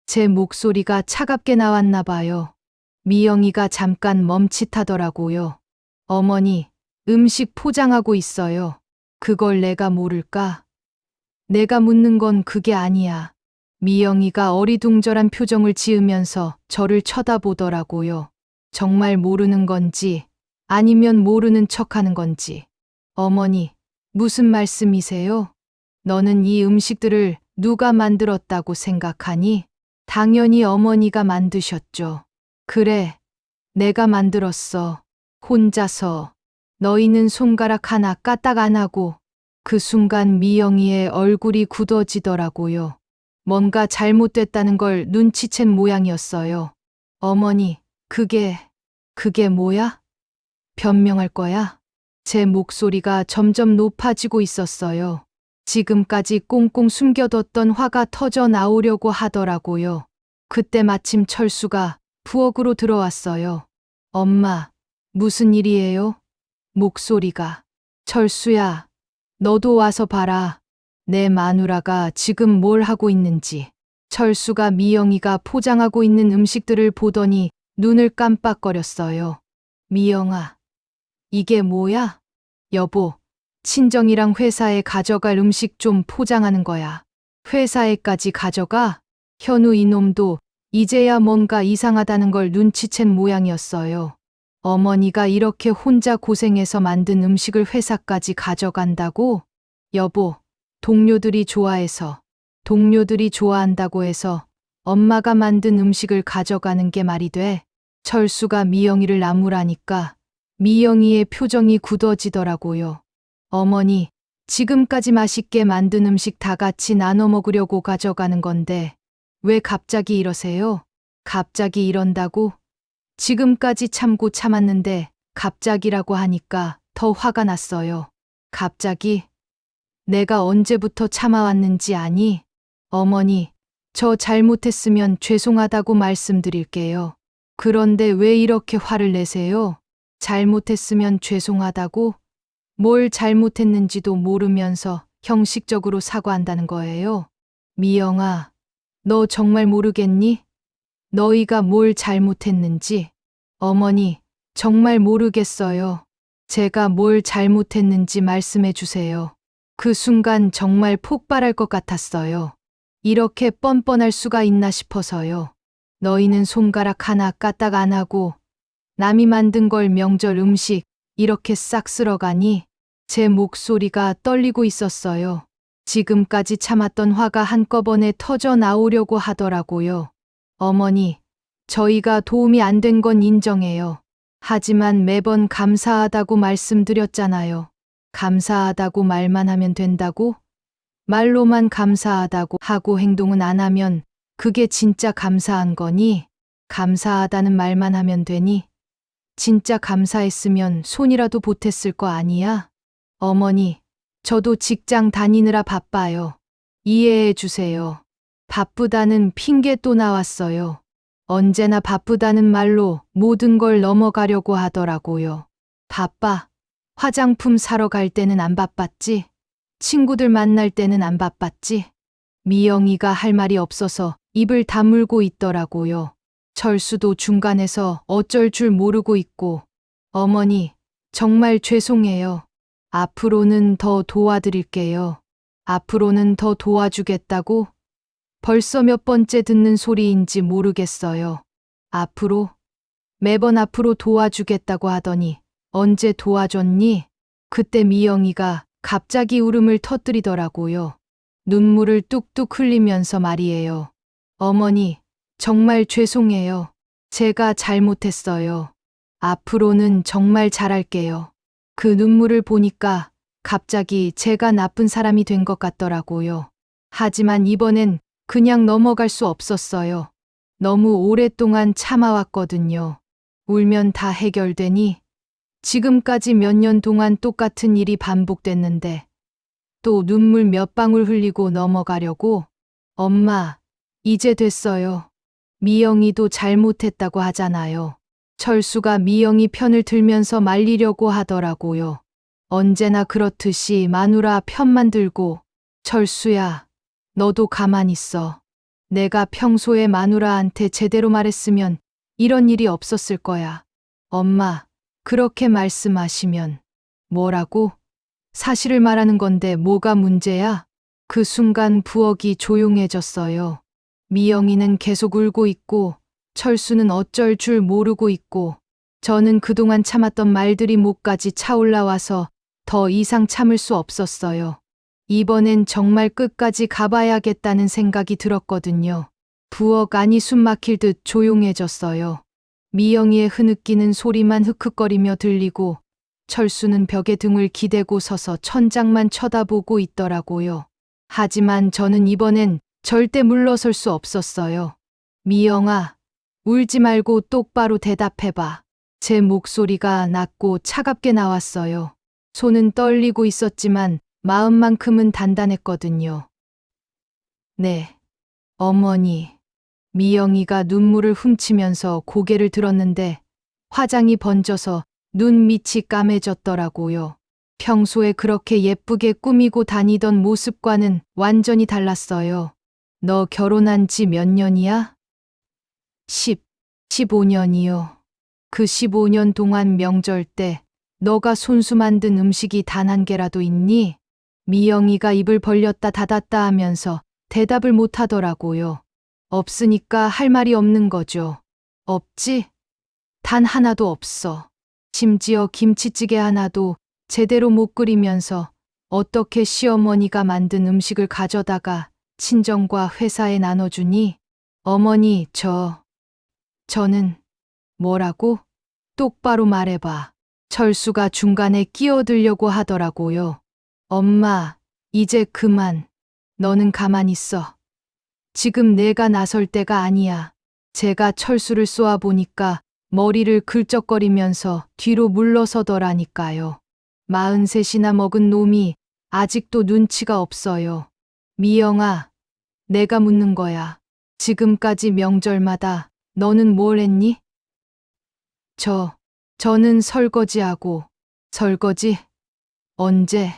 제 목소리가 차갑게 나왔나 봐요. 미영이가 잠깐 멈칫하더라고요. 어머니, 음식 포장하고 있어요. 그걸 내가 모를까? 내가 묻는 건 그게 아니야. 미영이가 어리둥절한 표정을 지으면서 저를 쳐다보더라고요. 정말 모르는 건지 아니면 모르는 척하는 건지. 어머니, 무슨 말씀이세요? 너는 이 음식들을 누가 만들었다고 생각하니? 당연히 어머니가 만드셨죠. 그래, 내가 만들었어. 혼자서. 너희는 손가락 하나 까딱 안 하고. 그 순간 미영이의 얼굴이 굳어지더라고요. 뭔가 잘못됐다는 걸 눈치챈 모양이었어요. 어머니, 그게 뭐야? 변명할 거야? 제 목소리가 점점 높아지고 있었어요. 지금까지 꽁꽁 숨겨뒀던 화가 터져 나오려고 하더라고요. 그때 마침 철수가 부엌으로 들어왔어요. 엄마, 무슨 일이에요? 목소리가. 철수야, 너도 와서 봐라. 내 마누라가 지금 뭘 하고 있는지. 철수가 미영이가 포장하고 있는 음식들을 보더니 눈을 깜빡거렸어요. 미영아, 이게 뭐야? 여보, 친정이랑 회사에 가져갈 음식 좀 포장하는 거야. 회사에까지 가져가? 현우 이놈도 이제야 뭔가 이상하다는 걸 눈치챈 모양이었어요. 어머니가 이렇게 혼자 고생해서 만든 음식을 회사까지 가져간다고? 여보, 동료들이 좋아한다고 해서 엄마가 만든 음식을 가져가는 게 말이 돼? 철수가 미영이를 나무라니까 미영이의 표정이 굳어지더라고요. 어머니, 지금까지 맛있게 만든 음식 다 같이 나눠 먹으려고 가져가는 건데 왜 갑자기 이러세요? 갑자기 이런다고? 지금까지 참고 참았는데 갑자기라고 하니까 더 화가 났어요. 갑자기? 내가 언제부터 참아왔는지 아니? 어머니, 저 잘못했으면 죄송하다고 말씀드릴게요. 그런데 왜 이렇게 화를 내세요? 잘못했으면 죄송하다고? 뭘 잘못했는지도 모르면서 형식적으로 사과한다는 거예요. 미영아, 너 정말 모르겠니? 너희가 뭘 잘못했는지. 어머니, 정말 모르겠어요. 제가 뭘 잘못했는지 말씀해 주세요. 그 순간 정말 폭발할 것 같았어요. 이렇게 뻔뻔할 수가 있나 싶어서요. 너희는 손가락 하나 까딱 안 하고 남이 만든 걸 명절 음식 이렇게 싹 쓸어가니 제 목소리가 떨리고 있었어요. 지금까지 참았던 화가 한꺼번에 터져 나오려고 하더라고요. 어머니, 저희가 도움이 안 된 건 인정해요. 하지만 매번 감사하다고 말씀드렸잖아요. 감사하다고 말만 하면 된다고? 말로만 감사하다고 하고 행동은 안 하면 그게 진짜 감사한 거니? 감사하다는 말만 하면 되니? 진짜 감사했으면 손이라도 보탰을 거 아니야? 어머니, 저도 직장 다니느라 바빠요. 이해해 주세요. 바쁘다는 핑계 또 나왔어요. 언제나 바쁘다는 말로 모든 걸 넘어가려고 하더라고요. 바빠. 화장품 사러 갈 때는 안 바빴지? 친구들 만날 때는 안 바빴지? 미영이가 할 말이 없어서 입을 다물고 있더라고요. 철수도 중간에서 어쩔 줄 모르고 있고, 어머니, 정말 죄송해요. 앞으로는 더 도와드릴게요. 앞으로는 더 도와주겠다고? 벌써 몇 번째 듣는 소리인지 모르겠어요. 앞으로? 매번 앞으로 도와주겠다고 하더니 언제 도와줬니? 그때 미영이가 갑자기 울음을 터뜨리더라고요. 눈물을 뚝뚝 흘리면서 말이에요. 어머니, 정말 죄송해요. 제가 잘못했어요. 앞으로는 정말 잘할게요. 그 눈물을 보니까 갑자기 제가 나쁜 사람이 된 것 같더라고요. 하지만 이번엔 그냥 넘어갈 수 없었어요. 너무 오랫동안 참아왔거든요. 울면 다 해결되니? 지금까지 몇 년 동안 똑같은 일이 반복됐는데 또 눈물 몇 방울 흘리고 넘어가려고? 엄마, 이제 됐어요. 미영이도 잘못했다고 하잖아요. 철수가 미영이 편을 들면서 말리려고 하더라고요. 언제나 그렇듯이 마누라 편만 들고, 철수야, 너도 가만히 있어. 내가 평소에 마누라한테 제대로 말했으면 이런 일이 없었을 거야. 엄마, 그렇게 말씀하시면 뭐라고? 사실을 말하는 건데 뭐가 문제야? 그 순간 부엌이 조용해졌어요. 미영이는 계속 울고 있고 철수는 어쩔 줄 모르고 있고 저는 그동안 참았던 말들이 목까지 차올라와서 더 이상 참을 수 없었어요. 이번엔 정말 끝까지 가봐야겠다는 생각이 들었거든요. 부엌 안이 숨 막힐 듯 조용해졌어요. 미영이의 흐느끼는 소리만 흑흑거리며 들리고 철수는 벽에 등을 기대고 서서 천장만 쳐다보고 있더라고요. 하지만 저는 이번엔 절대 물러설 수 없었어요. 미영아, 울지 말고 똑바로 대답해봐. 제 목소리가 낮고 차갑게 나왔어요. 손은 떨리고 있었지만 마음만큼은 단단했거든요. 네, 어머니. 미영이가 눈물을 훔치면서 고개를 들었는데 화장이 번져서 눈 밑이 까매졌더라고요. 평소에 그렇게 예쁘게 꾸미고 다니던 모습과는 완전히 달랐어요. 너 결혼한 지 몇 년이야? 15년이요. 그 15년 동안 명절 때 너가 손수 만든 음식이 단 한 개라도 있니? 미영이가 입을 벌렸다 닫았다 하면서 대답을 못 하더라고요. 없으니까 할 말이 없는 거죠. 없지? 단 하나도 없어. 심지어 김치찌개 하나도 제대로 못 끓이면서 어떻게 시어머니가 만든 음식을 가져다가 친정과 회사에 나눠주니? 어머니, 저는 뭐라고? 똑바로 말해봐. 철수가 중간에 끼어들려고 하더라고요. 엄마, 이제 그만. 너는 가만히 있어. 지금 내가 나설 때가 아니야. 제가 철수를 쏘아보니까 머리를 긁적거리면서 뒤로 물러서더라니까요. 43이나 먹은 놈이 아직도 눈치가 없어요. 미영아, 내가 묻는 거야. 지금까지 명절마다 너는 뭘 했니? 저는 설거지하고, 설거지? 언제?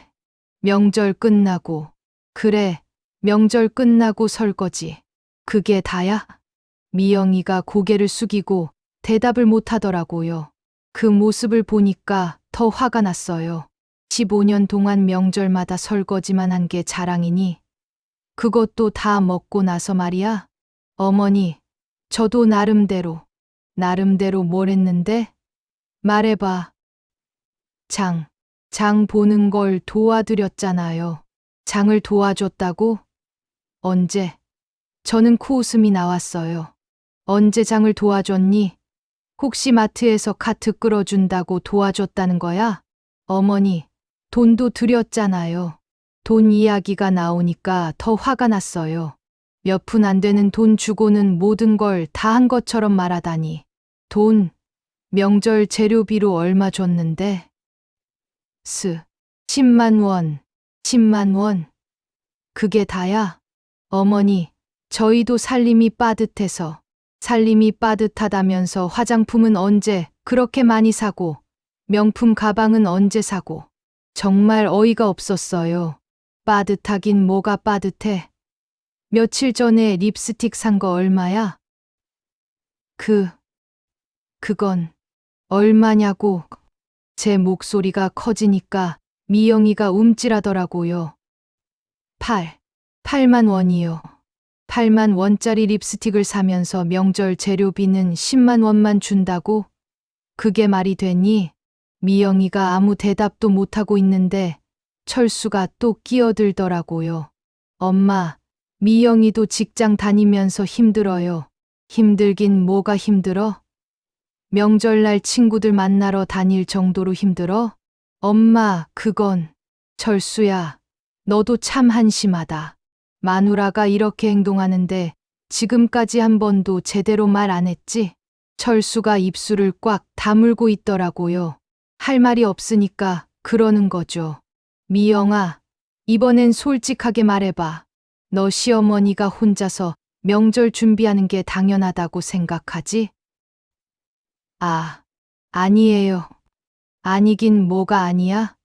명절 끝나고. 그래, 명절 끝나고 설거지. 그게 다야? 미영이가 고개를 숙이고 대답을 못 하더라고요. 그 모습을 보니까 더 화가 났어요. 15년 동안 명절마다 설거지만 한 게 자랑이니? 그것도 다 먹고 나서 말이야. 어머니, 저도 나름대로 뭘 했는데? 말해봐. 장 보는 걸 도와드렸잖아요. 장을 도와줬다고? 언제? 저는 코웃음이 나왔어요. 언제 장을 도와줬니? 혹시 마트에서 카트 끌어준다고 도와줬다는 거야? 어머니, 돈도 드렸잖아요. 돈 이야기가 나오니까 더 화가 났어요. 몇 푼 안 되는 돈 주고는 모든 걸 다 한 것처럼 말하다니. 돈, 명절 재료비로 얼마 줬는데? 10만 원, 10만 원. 그게 다야? 어머니, 저희도 살림이 빠듯하다면서 화장품은 언제 그렇게 많이 사고, 명품 가방은 언제 사고. 정말 어이가 없었어요. 빠듯하긴 뭐가 빠듯해. 며칠 전에 립스틱 산 거 얼마야? 그건 얼마냐고. 제 목소리가 커지니까 미영이가 움찔하더라고요. 8만 원이요. 8만 원짜리 립스틱을 사면서 명절 재료비는 10만 원만 준다고? 그게 말이 되니? 미영이가 아무 대답도 못하고 있는데 철수가 또 끼어들더라고요. 엄마, 미영이도 직장 다니면서 힘들어요. 힘들긴 뭐가 힘들어? 명절날 친구들 만나러 다닐 정도로 힘들어? 엄마, 그건. 철수야, 너도 참 한심하다. 마누라가 이렇게 행동하는데 지금까지 한 번도 제대로 말 안 했지? 철수가 입술을 꽉 다물고 있더라고요. 할 말이 없으니까 그러는 거죠. 미영아, 이번엔 솔직하게 말해봐. 너 시어머니가 혼자서 명절 준비하는 게 당연하다고 생각하지? 아니에요. 아니긴 뭐가 아니야?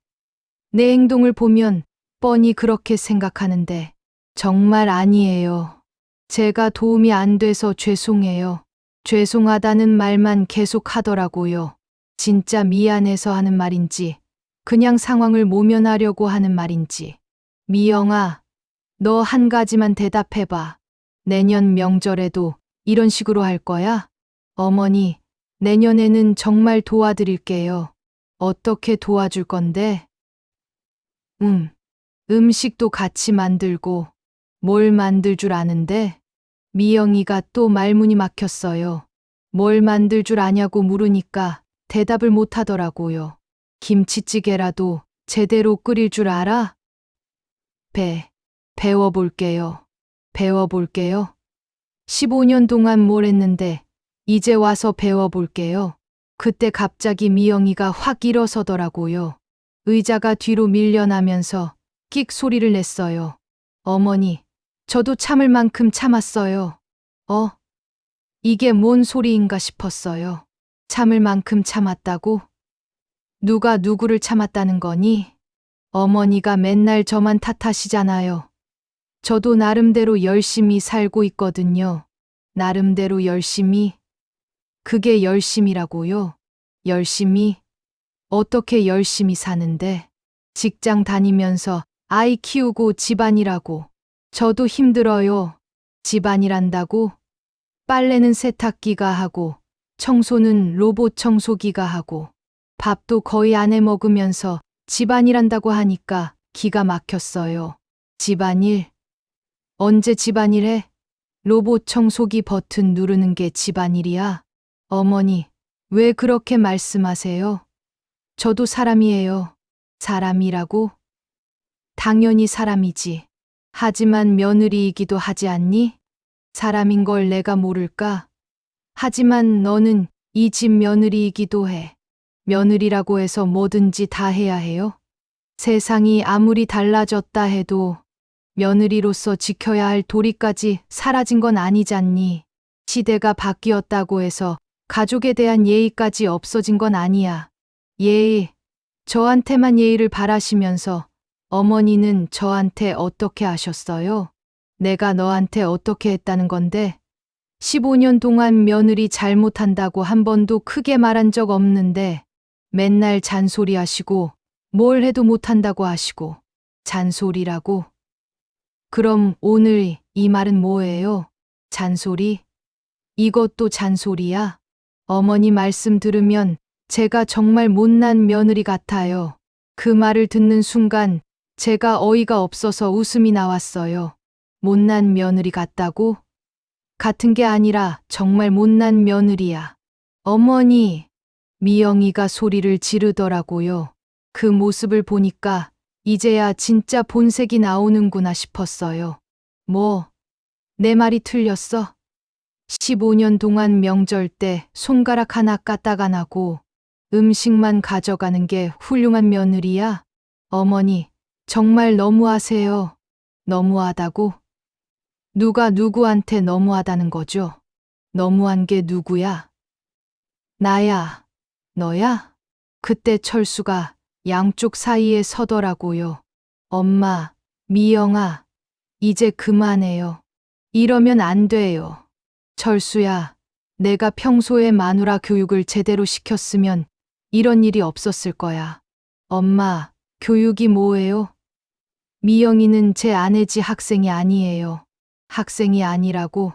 내 행동을 보면 뻔히 그렇게 생각하는데 정말 아니에요. 제가 도움이 안 돼서 죄송해요. 죄송하다는 말만 계속 하더라고요. 진짜 미안해서 하는 말인지, 그냥 상황을 모면하려고 하는 말인지. 미영아, 너 한 가지만 대답해봐. 내년 명절에도 이런 식으로 할 거야? 어머니, 내년에는 정말 도와드릴게요. 어떻게 도와줄 건데? 음식도 같이 만들고, 뭘 만들 줄 아는데? 미영이가 또 말문이 막혔어요. 뭘 만들 줄 아냐고 물으니까 대답을 못 하더라고요. 김치찌개라도 제대로 끓일 줄 알아? 배워볼게요. 15년 동안 뭘 했는데 이제 와서 배워볼게요. 그때 갑자기 미영이가 확 일어서더라고요. 의자가 뒤로 밀려나면서 끽 소리를 냈어요. 어머니, 저도 참을 만큼 참았어요. 이게 뭔 소리인가 싶었어요. 참을 만큼 참았다고? 누가 누구를 참았다는 거니? 어머니가 맨날 저만 탓하시잖아요. 저도 나름대로 열심히 살고 있거든요. 나름대로 열심히? 그게 열심이라고요? 열심히? 어떻게 열심히 사는데? 직장 다니면서 아이 키우고 집안일하고. 저도 힘들어요. 집안일한다고? 빨래는 세탁기가 하고, 청소는 로봇 청소기가 하고, 밥도 거의 안 해 먹으면서 집안일한다고 하니까 기가 막혔어요. 집안일? 언제 집안일 해? 로봇 청소기 버튼 누르는 게 집안일이야? 어머니, 왜 그렇게 말씀하세요? 저도 사람이에요. 사람이라고? 당연히 사람이지. 하지만 며느리이기도 하지 않니? 사람인 걸 내가 모를까? 하지만 너는 이 집 며느리이기도 해. 며느리라고 해서 뭐든지 다 해야 해요? 세상이 아무리 달라졌다 해도 며느리로서 지켜야 할 도리까지 사라진 건 아니잖니. 시대가 바뀌었다고 해서 가족에 대한 예의까지 없어진 건 아니야. 예의, 저한테만 예의를 바라시면서 어머니는 저한테 어떻게 하셨어요? 내가 너한테 어떻게 했다는 건데? 15년 동안 며느리 잘못한다고 한 번도 크게 말한 적 없는데 맨날 잔소리 하시고 뭘 해도 못한다고 하시고 잔소리라고? 그럼 오늘 이 말은 뭐예요? 잔소리? 이것도 잔소리야? 어머니 말씀 들으면 제가 정말 못난 며느리 같아요. 그 말을 듣는 순간 제가 어이가 없어서 웃음이 나왔어요. 못난 며느리 같다고? 같은 게 아니라 정말 못난 며느리야. 어머니, 미영이가 소리를 지르더라고요. 그 모습을 보니까 이제야 진짜 본색이 나오는구나 싶었어요. 뭐, 내 말이 틀렸어? 15년 동안 명절 때 손가락 하나 까딱 안 하고 음식만 가져가는 게 훌륭한 며느리야? 어머니, 정말 너무하세요. 너무하다고? 누가 누구한테 너무하다는 거죠? 너무한 게 누구야? 나야. 너야? 그때 철수가 양쪽 사이에 서더라고요. 엄마, 미영아, 이제 그만해요. 이러면 안 돼요. 철수야, 내가 평소에 마누라 교육을 제대로 시켰으면 이런 일이 없었을 거야. 엄마, 교육이 뭐예요? 미영이는 제 아내지 학생이 아니에요. 학생이 아니라고?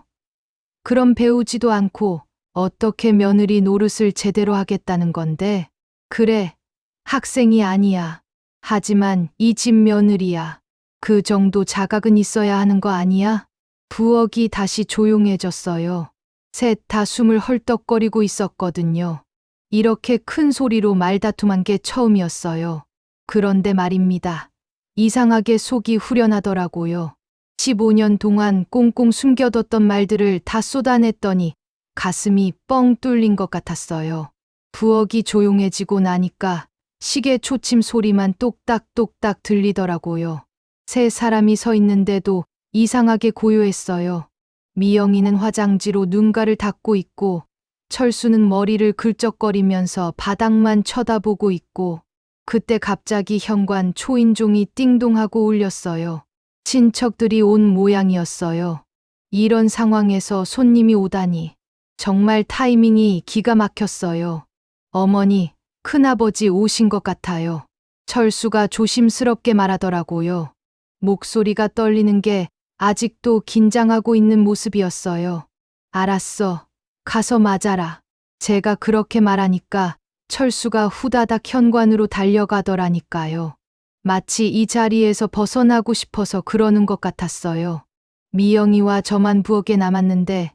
그럼 배우지도 않고 어떻게 며느리 노릇을 제대로 하겠다는 건데? 그래, 학생이 아니야. 하지만 이 집 며느리야. 그 정도 자각은 있어야 하는 거 아니야? 부엌이 다시 조용해졌어요. 셋 다 숨을 헐떡거리고 있었거든요. 이렇게 큰 소리로 말다툼한 게 처음이었어요. 그런데 말입니다. 이상하게 속이 후련하더라고요. 15년 동안 꽁꽁 숨겨뒀던 말들을 다 쏟아냈더니 가슴이 뻥 뚫린 것 같았어요. 부엌이 조용해지고 나니까 시계 초침 소리만 똑딱똑딱 들리더라고요. 세 사람이 서 있는데도 이상하게 고요했어요. 미영이는 화장지로 눈가를 닦고 있고 철수는 머리를 긁적거리면서 바닥만 쳐다보고 있고 그때 갑자기 현관 초인종이 띵동하고 울렸어요. 친척들이 온 모양이었어요. 이런 상황에서 손님이 오다니 정말 타이밍이 기가 막혔어요. 어머니, 큰아버지 오신 것 같아요. 철수가 조심스럽게 말하더라고요. 목소리가 떨리는 게 아직도 긴장하고 있는 모습이었어요. 알았어. 가서 맞아라. 제가 그렇게 말하니까 철수가 후다닥 현관으로 달려가더라니까요. 마치 이 자리에서 벗어나고 싶어서 그러는 것 같았어요. 미영이와 저만 부엌에 남았는데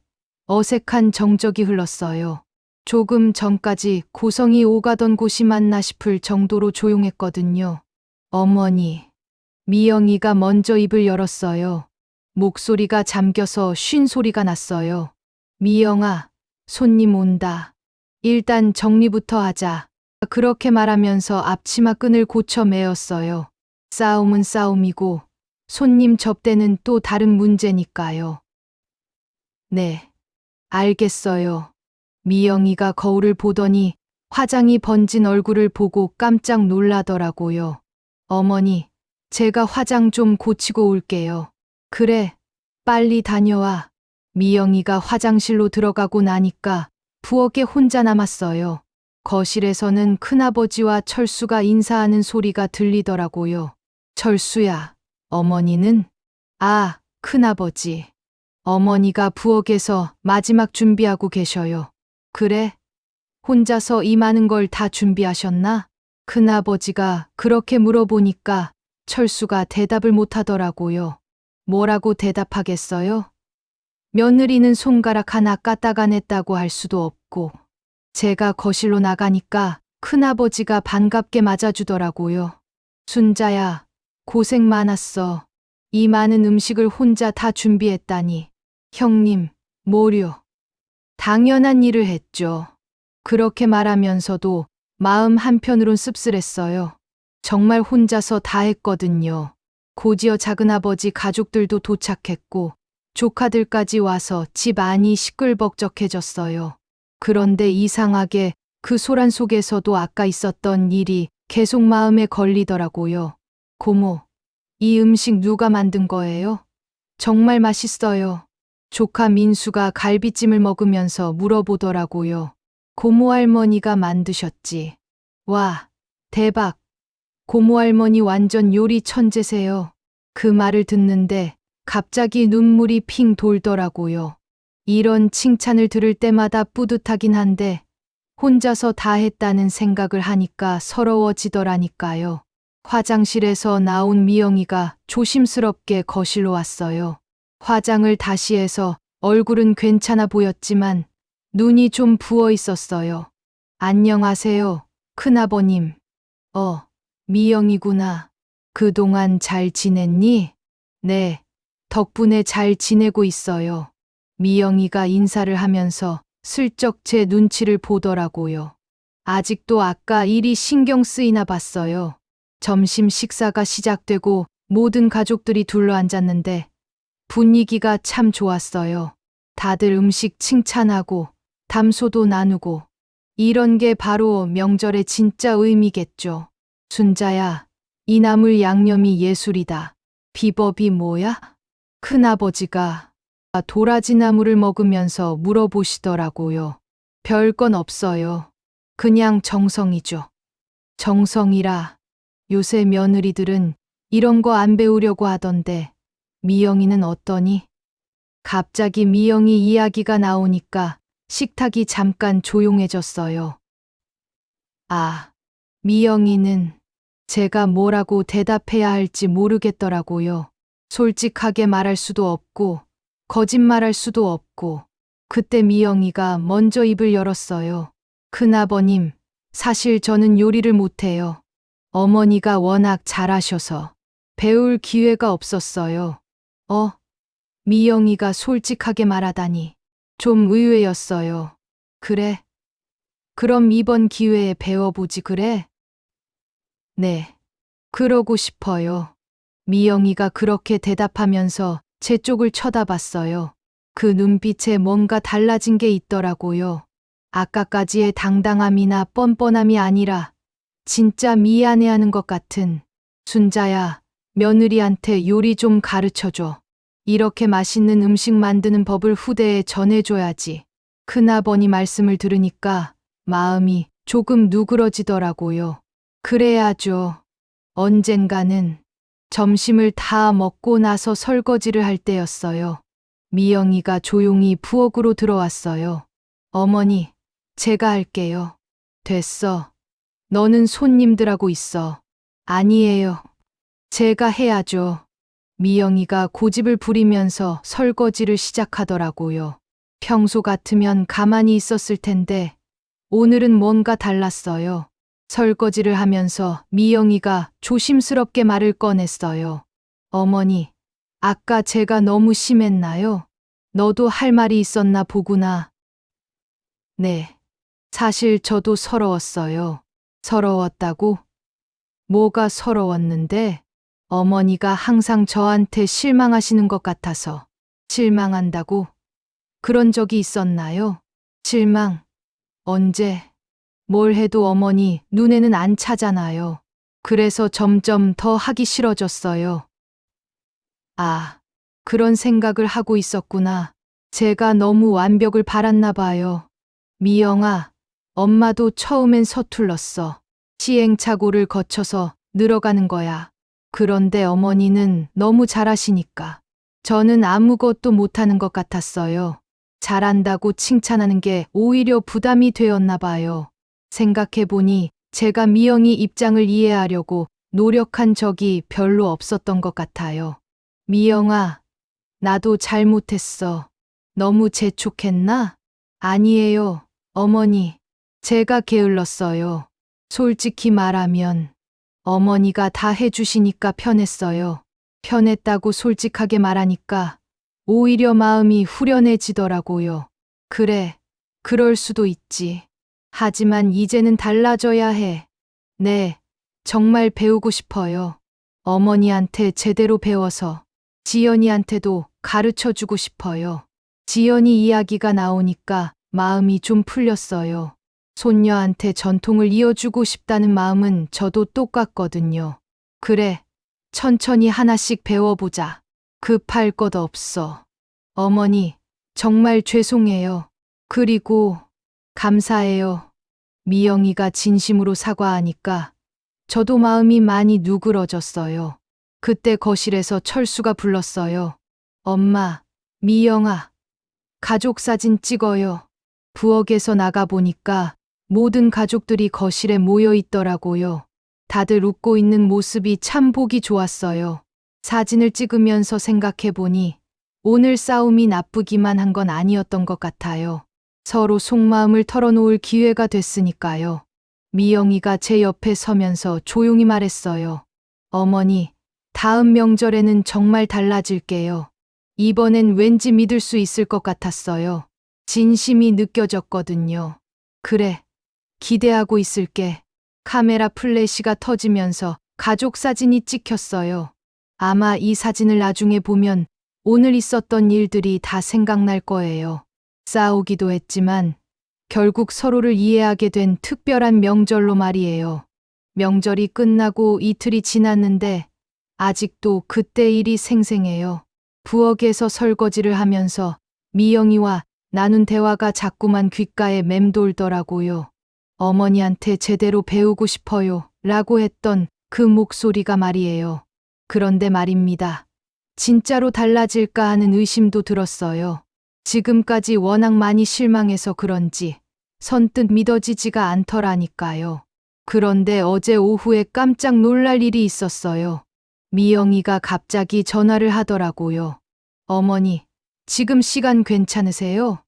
어색한 정적이 흘렀어요. 조금 전까지 고성이 오가던 곳이 맞나 싶을 정도로 조용했거든요. 어머니, 미영이가 먼저 입을 열었어요. 목소리가 잠겨서 쉰 소리가 났어요. 미영아, 손님 온다. 일단 정리부터 하자. 그렇게 말하면서 앞치마 끈을 고쳐 매었어요. 싸움은 싸움이고 손님 접대는 또 다른 문제니까요. 네, 알겠어요. 미영이가 거울을 보더니 화장이 번진 얼굴을 보고 깜짝 놀라더라고요. 어머니, 제가 화장 좀 고치고 올게요. 그래, 빨리 다녀와. 미영이가 화장실로 들어가고 나니까 부엌에 혼자 남았어요. 거실에서는 큰아버지와 철수가 인사하는 소리가 들리더라고요. 철수야, 어머니는? 아, 큰아버지. 어머니가 부엌에서 마지막 준비하고 계셔요. 그래? 혼자서 이 많은 걸 다 준비하셨나? 큰아버지가 그렇게 물어보니까 철수가 대답을 못하더라고요. 뭐라고 대답하겠어요? 며느리는 손가락 하나 까딱 안 했다고 할 수도 없고 제가 거실로 나가니까 큰아버지가 반갑게 맞아주더라고요. 순자야, 고생 많았어. 이 많은 음식을 혼자 다 준비했다니. 형님, 뭐려. 당연한 일을 했죠. 그렇게 말하면서도 마음 한편으론 씁쓸했어요. 정말 혼자서 다 했거든요. 곧이어 작은아버지 가족들도 도착했고 조카들까지 와서 집 안이 시끌벅적해졌어요. 그런데 이상하게 그 소란 속에서도 아까 있었던 일이 계속 마음에 걸리더라고요. 고모, 이 음식 누가 만든 거예요? 정말 맛있어요. 조카 민수가 갈비찜을 먹으면서 물어보더라고요. 고모 할머니가 만드셨지. 와, 대박. 고모 할머니 완전 요리 천재세요. 그 말을 듣는데 갑자기 눈물이 핑 돌더라고요. 이런 칭찬을 들을 때마다 뿌듯하긴 한데 혼자서 다 했다는 생각을 하니까 서러워지더라니까요. 화장실에서 나온 미영이가 조심스럽게 거실로 왔어요. 화장을 다시 해서 얼굴은 괜찮아 보였지만 눈이 좀 부어 있었어요. 안녕하세요, 큰아버님. 미영이구나. 그동안 잘 지냈니? 네, 덕분에 잘 지내고 있어요. 미영이가 인사를 하면서 슬쩍 제 눈치를 보더라고요. 아직도 아까 일이 신경 쓰이나 봤어요. 점심 식사가 시작되고 모든 가족들이 둘러앉았는데 분위기가 참 좋았어요. 다들 음식 칭찬하고 담소도 나누고 이런 게 바로 명절의 진짜 의미겠죠. 순자야, 이 나물 양념이 예술이다. 비법이 뭐야? 큰아버지가 도라지 나물을 먹으면서 물어보시더라고요. 별건 없어요. 그냥 정성이죠. 정성이라. 요새 며느리들은 이런 거 안 배우려고 하던데 미영이는 어떠니? 갑자기 미영이 이야기가 나오니까 식탁이 잠깐 조용해졌어요. 미영이는 제가 뭐라고 대답해야 할지 모르겠더라고요. 솔직하게 말할 수도 없고 거짓말할 수도 없고 그때 미영이가 먼저 입을 열었어요. 큰아버님, 사실 저는 요리를 못해요. 어머니가 워낙 잘하셔서 배울 기회가 없었어요. 미영이가 솔직하게 말하다니 좀 의외였어요. 그래? 그럼 이번 기회에 배워보지 그래? 네, 그러고 싶어요. 미영이가 그렇게 대답하면서 제 쪽을 쳐다봤어요. 그 눈빛에 뭔가 달라진 게 있더라고요. 아까까지의 당당함이나 뻔뻔함이 아니라 진짜 미안해하는 것 같은. 순자야, 며느리한테 요리 좀 가르쳐줘. 이렇게 맛있는 음식 만드는 법을 후대에 전해줘야지. 큰아버니 말씀을 들으니까 마음이 조금 누그러지더라고요. 그래야죠. 언젠가는. 점심을 다 먹고 나서 설거지를 할 때였어요. 미영이가 조용히 부엌으로 들어왔어요. 어머니, 제가 할게요. 됐어. 너는 손님들하고 있어. 아니에요. 제가 해야죠. 미영이가 고집을 부리면서 설거지를 시작하더라고요. 평소 같으면 가만히 있었을 텐데 오늘은 뭔가 달랐어요. 설거지를 하면서 미영이가 조심스럽게 말을 꺼냈어요. 어머니, 아까 제가 너무 심했나요? 너도 할 말이 있었나 보구나. 네. 사실 저도 서러웠어요. 서러웠다고? 뭐가 서러웠는데? 어머니가 항상 저한테 실망하시는 것 같아서. 실망한다고? 그런 적이 있었나요? 실망? 언제? 뭘 해도 어머니 눈에는 안 차잖아요. 그래서 점점 더 하기 싫어졌어요. 그런 생각을 하고 있었구나. 제가 너무 완벽을 바랐나 봐요. 미영아, 엄마도 처음엔 서툴렀어. 시행착오를 거쳐서 늘어가는 거야. 그런데 어머니는 너무 잘하시니까. 저는 아무것도 못하는 것 같았어요. 잘한다고 칭찬하는 게 오히려 부담이 되었나 봐요. 생각해보니 제가 미영이 입장을 이해하려고 노력한 적이 별로 없었던 것 같아요. 미영아, 나도 잘못했어. 너무 재촉했나? 아니에요, 어머니. 제가 게을렀어요. 솔직히 말하면 어머니가 다 해주시니까 편했어요. 편했다고 솔직하게 말하니까 오히려 마음이 후련해지더라고요. 그래, 그럴 수도 있지. 하지만 이제는 달라져야 해. 네, 정말 배우고 싶어요. 어머니한테 제대로 배워서 지연이한테도 가르쳐 주고 싶어요. 지연이 이야기가 나오니까 마음이 좀 풀렸어요. 손녀한테 전통을 이어주고 싶다는 마음은 저도 똑같거든요. 그래, 천천히 하나씩 배워보자. 급할 것 없어. 어머니, 정말 죄송해요. 그리고 감사해요. 미영이가 진심으로 사과하니까 저도 마음이 많이 누그러졌어요. 그때 거실에서 철수가 불렀어요. 엄마, 미영아, 가족 사진 찍어요. 부엌에서 나가보니까 모든 가족들이 거실에 모여 있더라고요. 다들 웃고 있는 모습이 참 보기 좋았어요. 사진을 찍으면서 생각해보니 오늘 싸움이 나쁘기만 한 건 아니었던 것 같아요. 서로 속마음을 털어놓을 기회가 됐으니까요. 미영이가 제 옆에 서면서 조용히 말했어요. 어머니, 다음 명절에는 정말 달라질게요. 이번엔 왠지 믿을 수 있을 것 같았어요. 진심이 느껴졌거든요. 그래, 기대하고 있을게. 카메라 플래시가 터지면서 가족 사진이 찍혔어요. 아마 이 사진을 나중에 보면 오늘 있었던 일들이 다 생각날 거예요. 싸우기도 했지만 결국 서로를 이해하게 된 특별한 명절로 말이에요. 명절이 끝나고 이틀이 지났는데 아직도 그때 일이 생생해요. 부엌에서 설거지를 하면서 미영이와 나눈 대화가 자꾸만 귓가에 맴돌더라고요. 어머니한테 제대로 배우고 싶어요 라고 했던 그 목소리가 말이에요. 그런데 말입니다. 진짜로 달라질까 하는 의심도 들었어요. 지금까지 워낙 많이 실망해서 그런지 선뜻 믿어지지가 않더라니까요. 그런데 어제 오후에 깜짝 놀랄 일이 있었어요. 미영이가 갑자기 전화를 하더라고요. 어머니, 지금 시간 괜찮으세요?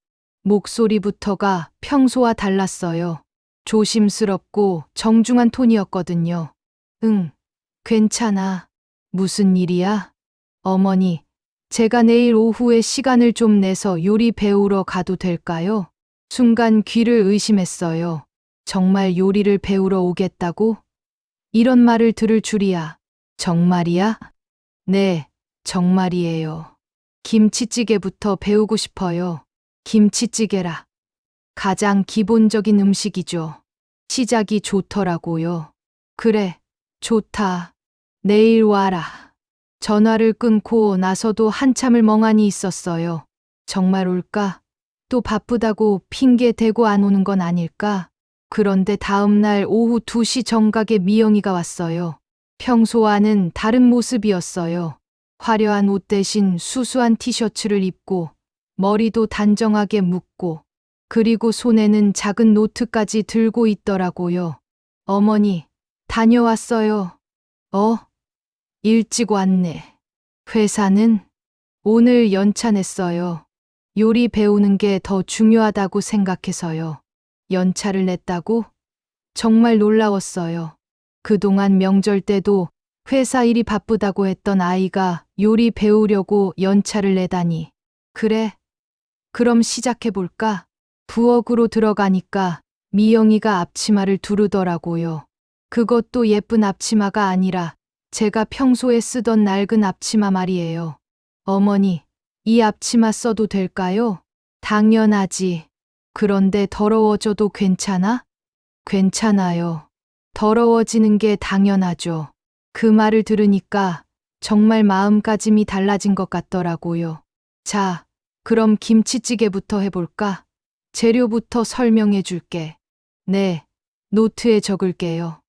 목소리부터가 평소와 달랐어요. 조심스럽고 정중한 톤이었거든요. 응, 괜찮아. 무슨 일이야? 어머니, 제가 내일 오후에 시간을 좀 내서 요리 배우러 가도 될까요? 순간 귀를 의심했어요. 정말 요리를 배우러 오겠다고? 이런 말을 들을 줄이야. 정말이야? 네, 정말이에요. 김치찌개부터 배우고 싶어요. 김치찌개라. 가장 기본적인 음식이죠. 시작이 좋더라고요. 그래, 좋다. 내일 와라. 전화를 끊고 나서도 한참을 멍하니 있었어요. 정말 올까? 또 바쁘다고 핑계 대고 안 오는 건 아닐까? 그런데 다음 날 오후 2시 정각에 미영이가 왔어요. 평소와는 다른 모습이었어요. 화려한 옷 대신 수수한 티셔츠를 입고 머리도 단정하게 묶고 그리고 손에는 작은 노트까지 들고 있더라고요. 어머니, 다녀왔어요. 일찍 왔네. 회사는? 오늘 연차 냈어요. 요리 배우는 게 더 중요하다고 생각해서요. 연차를 냈다고? 정말 놀라웠어요. 그동안 명절 때도 회사 일이 바쁘다고 했던 아이가 요리 배우려고 연차를 내다니. 그래, 그럼 시작해볼까? 부엌으로 들어가니까 미영이가 앞치마를 두르더라고요. 그것도 예쁜 앞치마가 아니라 제가 평소에 쓰던 낡은 앞치마 말이에요. 어머니, 이 앞치마 써도 될까요? 당연하지. 그런데 더러워져도 괜찮아? 괜찮아요. 더러워지는 게 당연하죠. 그 말을 들으니까 정말 마음가짐이 달라진 것 같더라고요. 자, 그럼 김치찌개부터 해볼까? 재료부터 설명해 줄게. 네, 노트에 적을게요.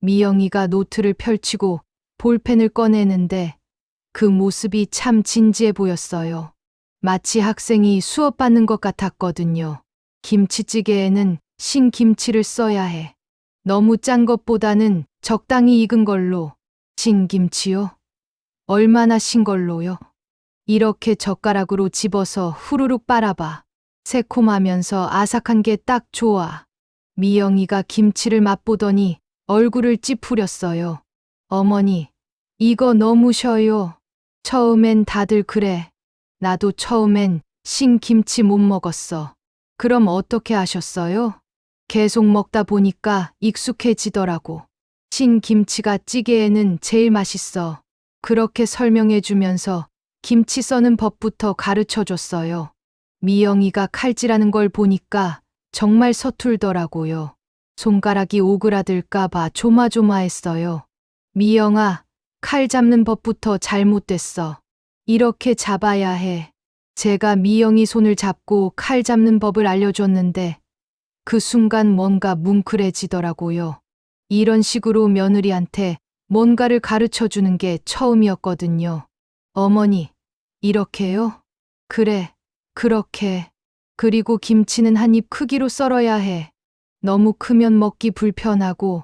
미영이가 노트를 펼치고 볼펜을 꺼내는데 그 모습이 참 진지해 보였어요. 마치 학생이 수업 받는 것 같았거든요. 김치찌개에는 신김치를 써야 해. 너무 짠 것보다는 적당히 익은 걸로. 신김치요? 얼마나 신 걸로요? 이렇게 젓가락으로 집어서 후루룩 빨아봐. 새콤하면서 아삭한 게 딱 좋아. 미영이가 김치를 맛보더니 얼굴을 찌푸렸어요. 어머니, 이거 너무 셔요. 처음엔 다들 그래. 나도 처음엔 신김치 못 먹었어. 그럼 어떻게 하셨어요? 계속 먹다 보니까 익숙해지더라고. 신김치가 찌개에는 제일 맛있어. 그렇게 설명해 주면서 김치 써는 법부터 가르쳐 줬어요. 미영이가 칼질하는 걸 보니까 정말 서툴더라고요. 손가락이 오그라들까봐 조마조마했어요. 미영아, 칼 잡는 법부터 잘못됐어. 이렇게 잡아야 해. 제가 미영이 손을 잡고 칼 잡는 법을 알려줬는데 그 순간 뭔가 뭉클해지더라고요. 이런 식으로 며느리한테 뭔가를 가르쳐 주는 게 처음이었거든요. 어머니, 이렇게요? 그래, 그렇게. 그리고 김치는 한 입 크기로 썰어야 해. 너무 크면 먹기 불편하고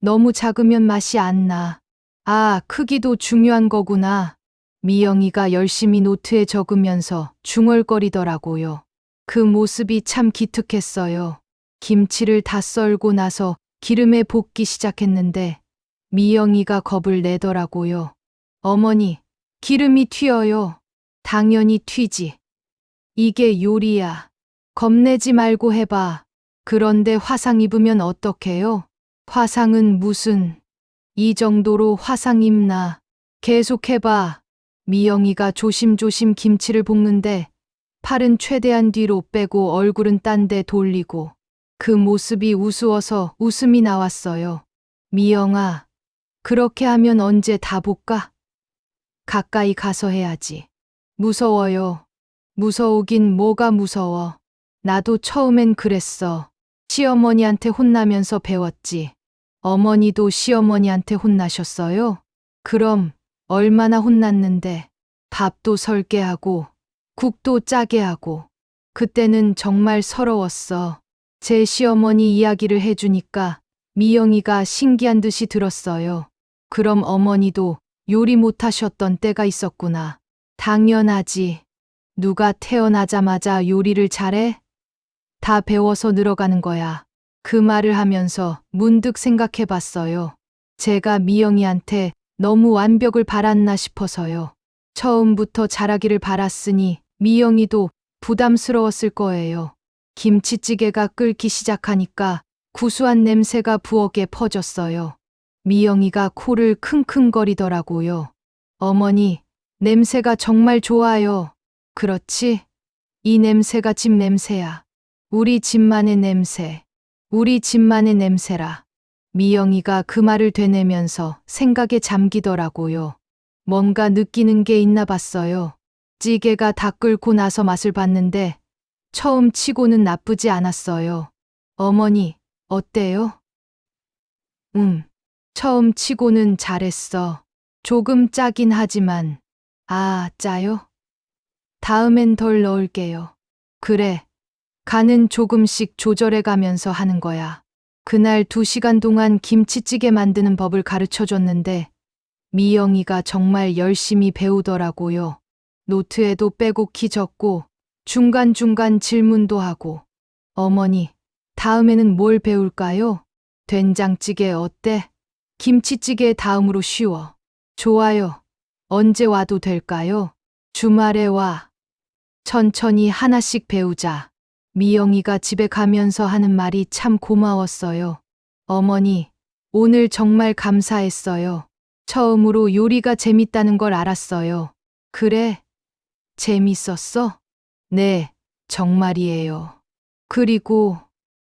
너무 작으면 맛이 안 나. 아, 크기도 중요한 거구나. 미영이가 열심히 노트에 적으면서 중얼거리더라고요. 그 모습이 참 기특했어요. 김치를 다 썰고 나서 기름에 볶기 시작했는데 미영이가 겁을 내더라고요. 어머니, 기름이 튀어요. 당연히 튀지. 이게 요리야. 겁내지 말고 해봐. 그런데 화상 입으면 어떡해요? 화상은 무슨, 이 정도로 화상 입나. 계속해봐. 미영이가 조심조심 김치를 볶는데 팔은 최대한 뒤로 빼고 얼굴은 딴 데 돌리고 그 모습이 우스워서 웃음이 나왔어요. 미영아, 그렇게 하면 언제 다 볶아? 가까이 가서 해야지. 무서워요. 무서우긴 뭐가 무서워. 나도 처음엔 그랬어. 시어머니한테 혼나면서 배웠지. 어머니도 시어머니한테 혼나셨어요? 그럼 얼마나 혼났는데. 밥도 설게 하고 국도 짜게 하고. 그때는 정말 서러웠어. 제 시어머니 이야기를 해주니까 미영이가 신기한 듯이 들었어요. 그럼 어머니도 요리 못하셨던 때가 있었구나. 당연하지. 누가 태어나자마자 요리를 잘해? 다 배워서 늘어가는 거야. 그 말을 하면서 문득 생각해 봤어요. 제가 미영이한테 너무 완벽을 바랐나 싶어서요. 처음부터 잘하기를 바랐으니 미영이도 부담스러웠을 거예요. 김치찌개가 끓기 시작하니까 구수한 냄새가 부엌에 퍼졌어요. 미영이가 코를 킁킁거리더라고요. 어머니, 냄새가 정말 좋아요. 그렇지? 이 냄새가 집 냄새야. 우리 집만의 냄새. 우리 집만의 냄새라. 미영이가 그 말을 되뇌면서 생각에 잠기더라고요. 뭔가 느끼는 게 있나 봤어요. 찌개가 다 끓고 나서 맛을 봤는데 처음 치고는 나쁘지 않았어요. 어머니, 어때요? 처음 치고는 잘했어. 조금 짜긴 하지만. 아, 짜요? 다음엔 덜 넣을게요. 그래. 간은 조금씩 조절해 가면서 하는 거야. 그날 2시간 동안 김치찌개 만드는 법을 가르쳐 줬는데 미영이가 정말 열심히 배우더라고요. 노트에도 빼곡히 적고 중간중간 질문도 하고. 어머니, 다음에는 뭘 배울까요? 된장찌개 어때? 김치찌개 다음으로 쉬워. 좋아요. 언제 와도 될까요? 주말에 와. 천천히 하나씩 배우자. 미영이가 집에 가면서 하는 말이 참 고마웠어요. 어머니, 오늘 정말 감사했어요. 처음으로 요리가 재밌다는 걸 알았어요. 그래? 재밌었어? 네, 정말이에요. 그리고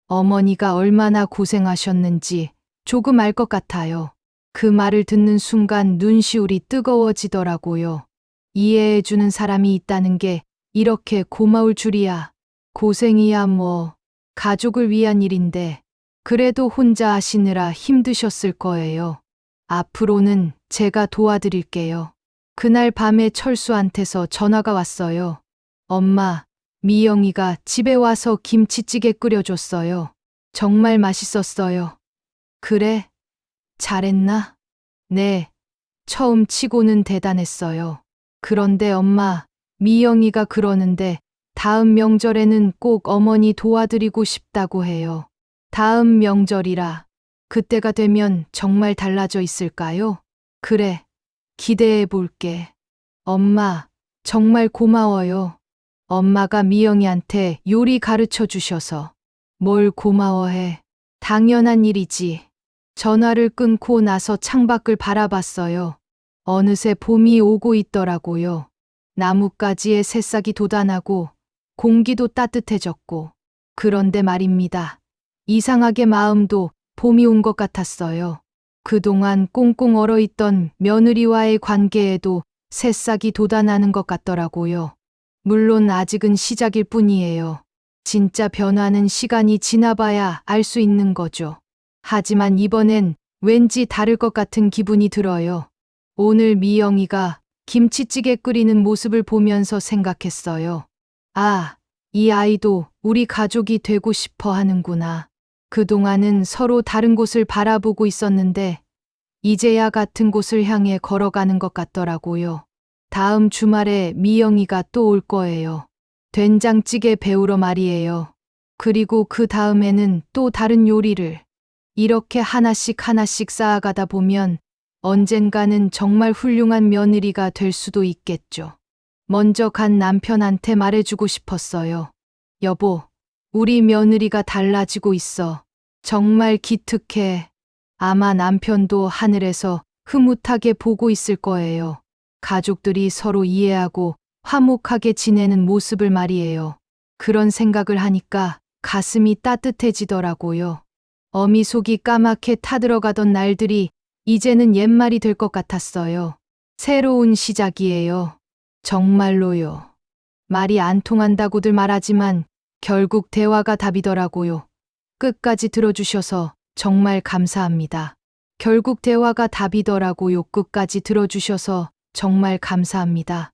어머니가 얼마나 고생하셨는지 조금 알 것 같아요. 그 말을 듣는 순간 눈시울이 뜨거워지더라고요. 이해해주는 사람이 있다는 게 이렇게 고마울 줄이야. 고생이야 뭐, 가족을 위한 일인데, 그래도 혼자 하시느라 힘드셨을 거예요. 앞으로는 제가 도와드릴게요. 그날 밤에 철수한테서 전화가 왔어요. 엄마, 미영이가 집에 와서 김치찌개 끓여줬어요. 정말 맛있었어요. 그래? 잘했나? 네. 처음 치고는 대단했어요. 그런데 엄마, 미영이가 그러는데 다음 명절에는 꼭 어머니 도와드리고 싶다고 해요. 다음 명절이라. 그때가 되면 정말 달라져 있을까요? 그래. 기대해 볼게. 엄마, 정말 고마워요. 엄마가 미영이한테 요리 가르쳐 주셔서. 뭘 고마워해. 당연한 일이지. 전화를 끊고 나서 창밖을 바라봤어요. 어느새 봄이 오고 있더라고요. 나뭇가지에 새싹이 돋아나고 공기도 따뜻해졌고. 그런데 말입니다. 이상하게 마음도 봄이 온 것 같았어요. 그동안 꽁꽁 얼어있던 며느리와의 관계에도 새싹이 돋아나는 것 같더라고요. 물론 아직은 시작일 뿐이에요. 진짜 변화는 시간이 지나봐야 알 수 있는 거죠. 하지만 이번엔 왠지 다를 것 같은 기분이 들어요. 오늘 미영이가 김치찌개 끓이는 모습을 보면서 생각했어요. 아, 이 아이도 우리 가족이 되고 싶어 하는구나. 그동안은 서로 다른 곳을 바라보고 있었는데 이제야 같은 곳을 향해 걸어가는 것 같더라고요. 다음 주말에 미영이가 또 올 거예요. 된장찌개 배우러 말이에요. 그리고 그 다음에는 또 다른 요리를. 이렇게 하나씩 하나씩 쌓아가다 보면 언젠가는 정말 훌륭한 며느리가 될 수도 있겠죠. 먼저 간 남편한테 말해주고 싶었어요. 여보, 우리 며느리가 달라지고 있어. 정말 기특해. 아마 남편도 하늘에서 흐뭇하게 보고 있을 거예요. 가족들이 서로 이해하고 화목하게 지내는 모습을 말이에요. 그런 생각을 하니까 가슴이 따뜻해지더라고요. 어미 속이 까맣게 타들어가던 날들이 이제는 옛말이 될 것 같았어요. 새로운 시작이에요. 정말로요. 말이 안 통한다고들 말하지만 결국 대화가 답이더라고요. 끝까지 들어주셔서 정말 감사합니다. 결국 대화가 답이더라고요. 끝까지 들어주셔서 정말 감사합니다.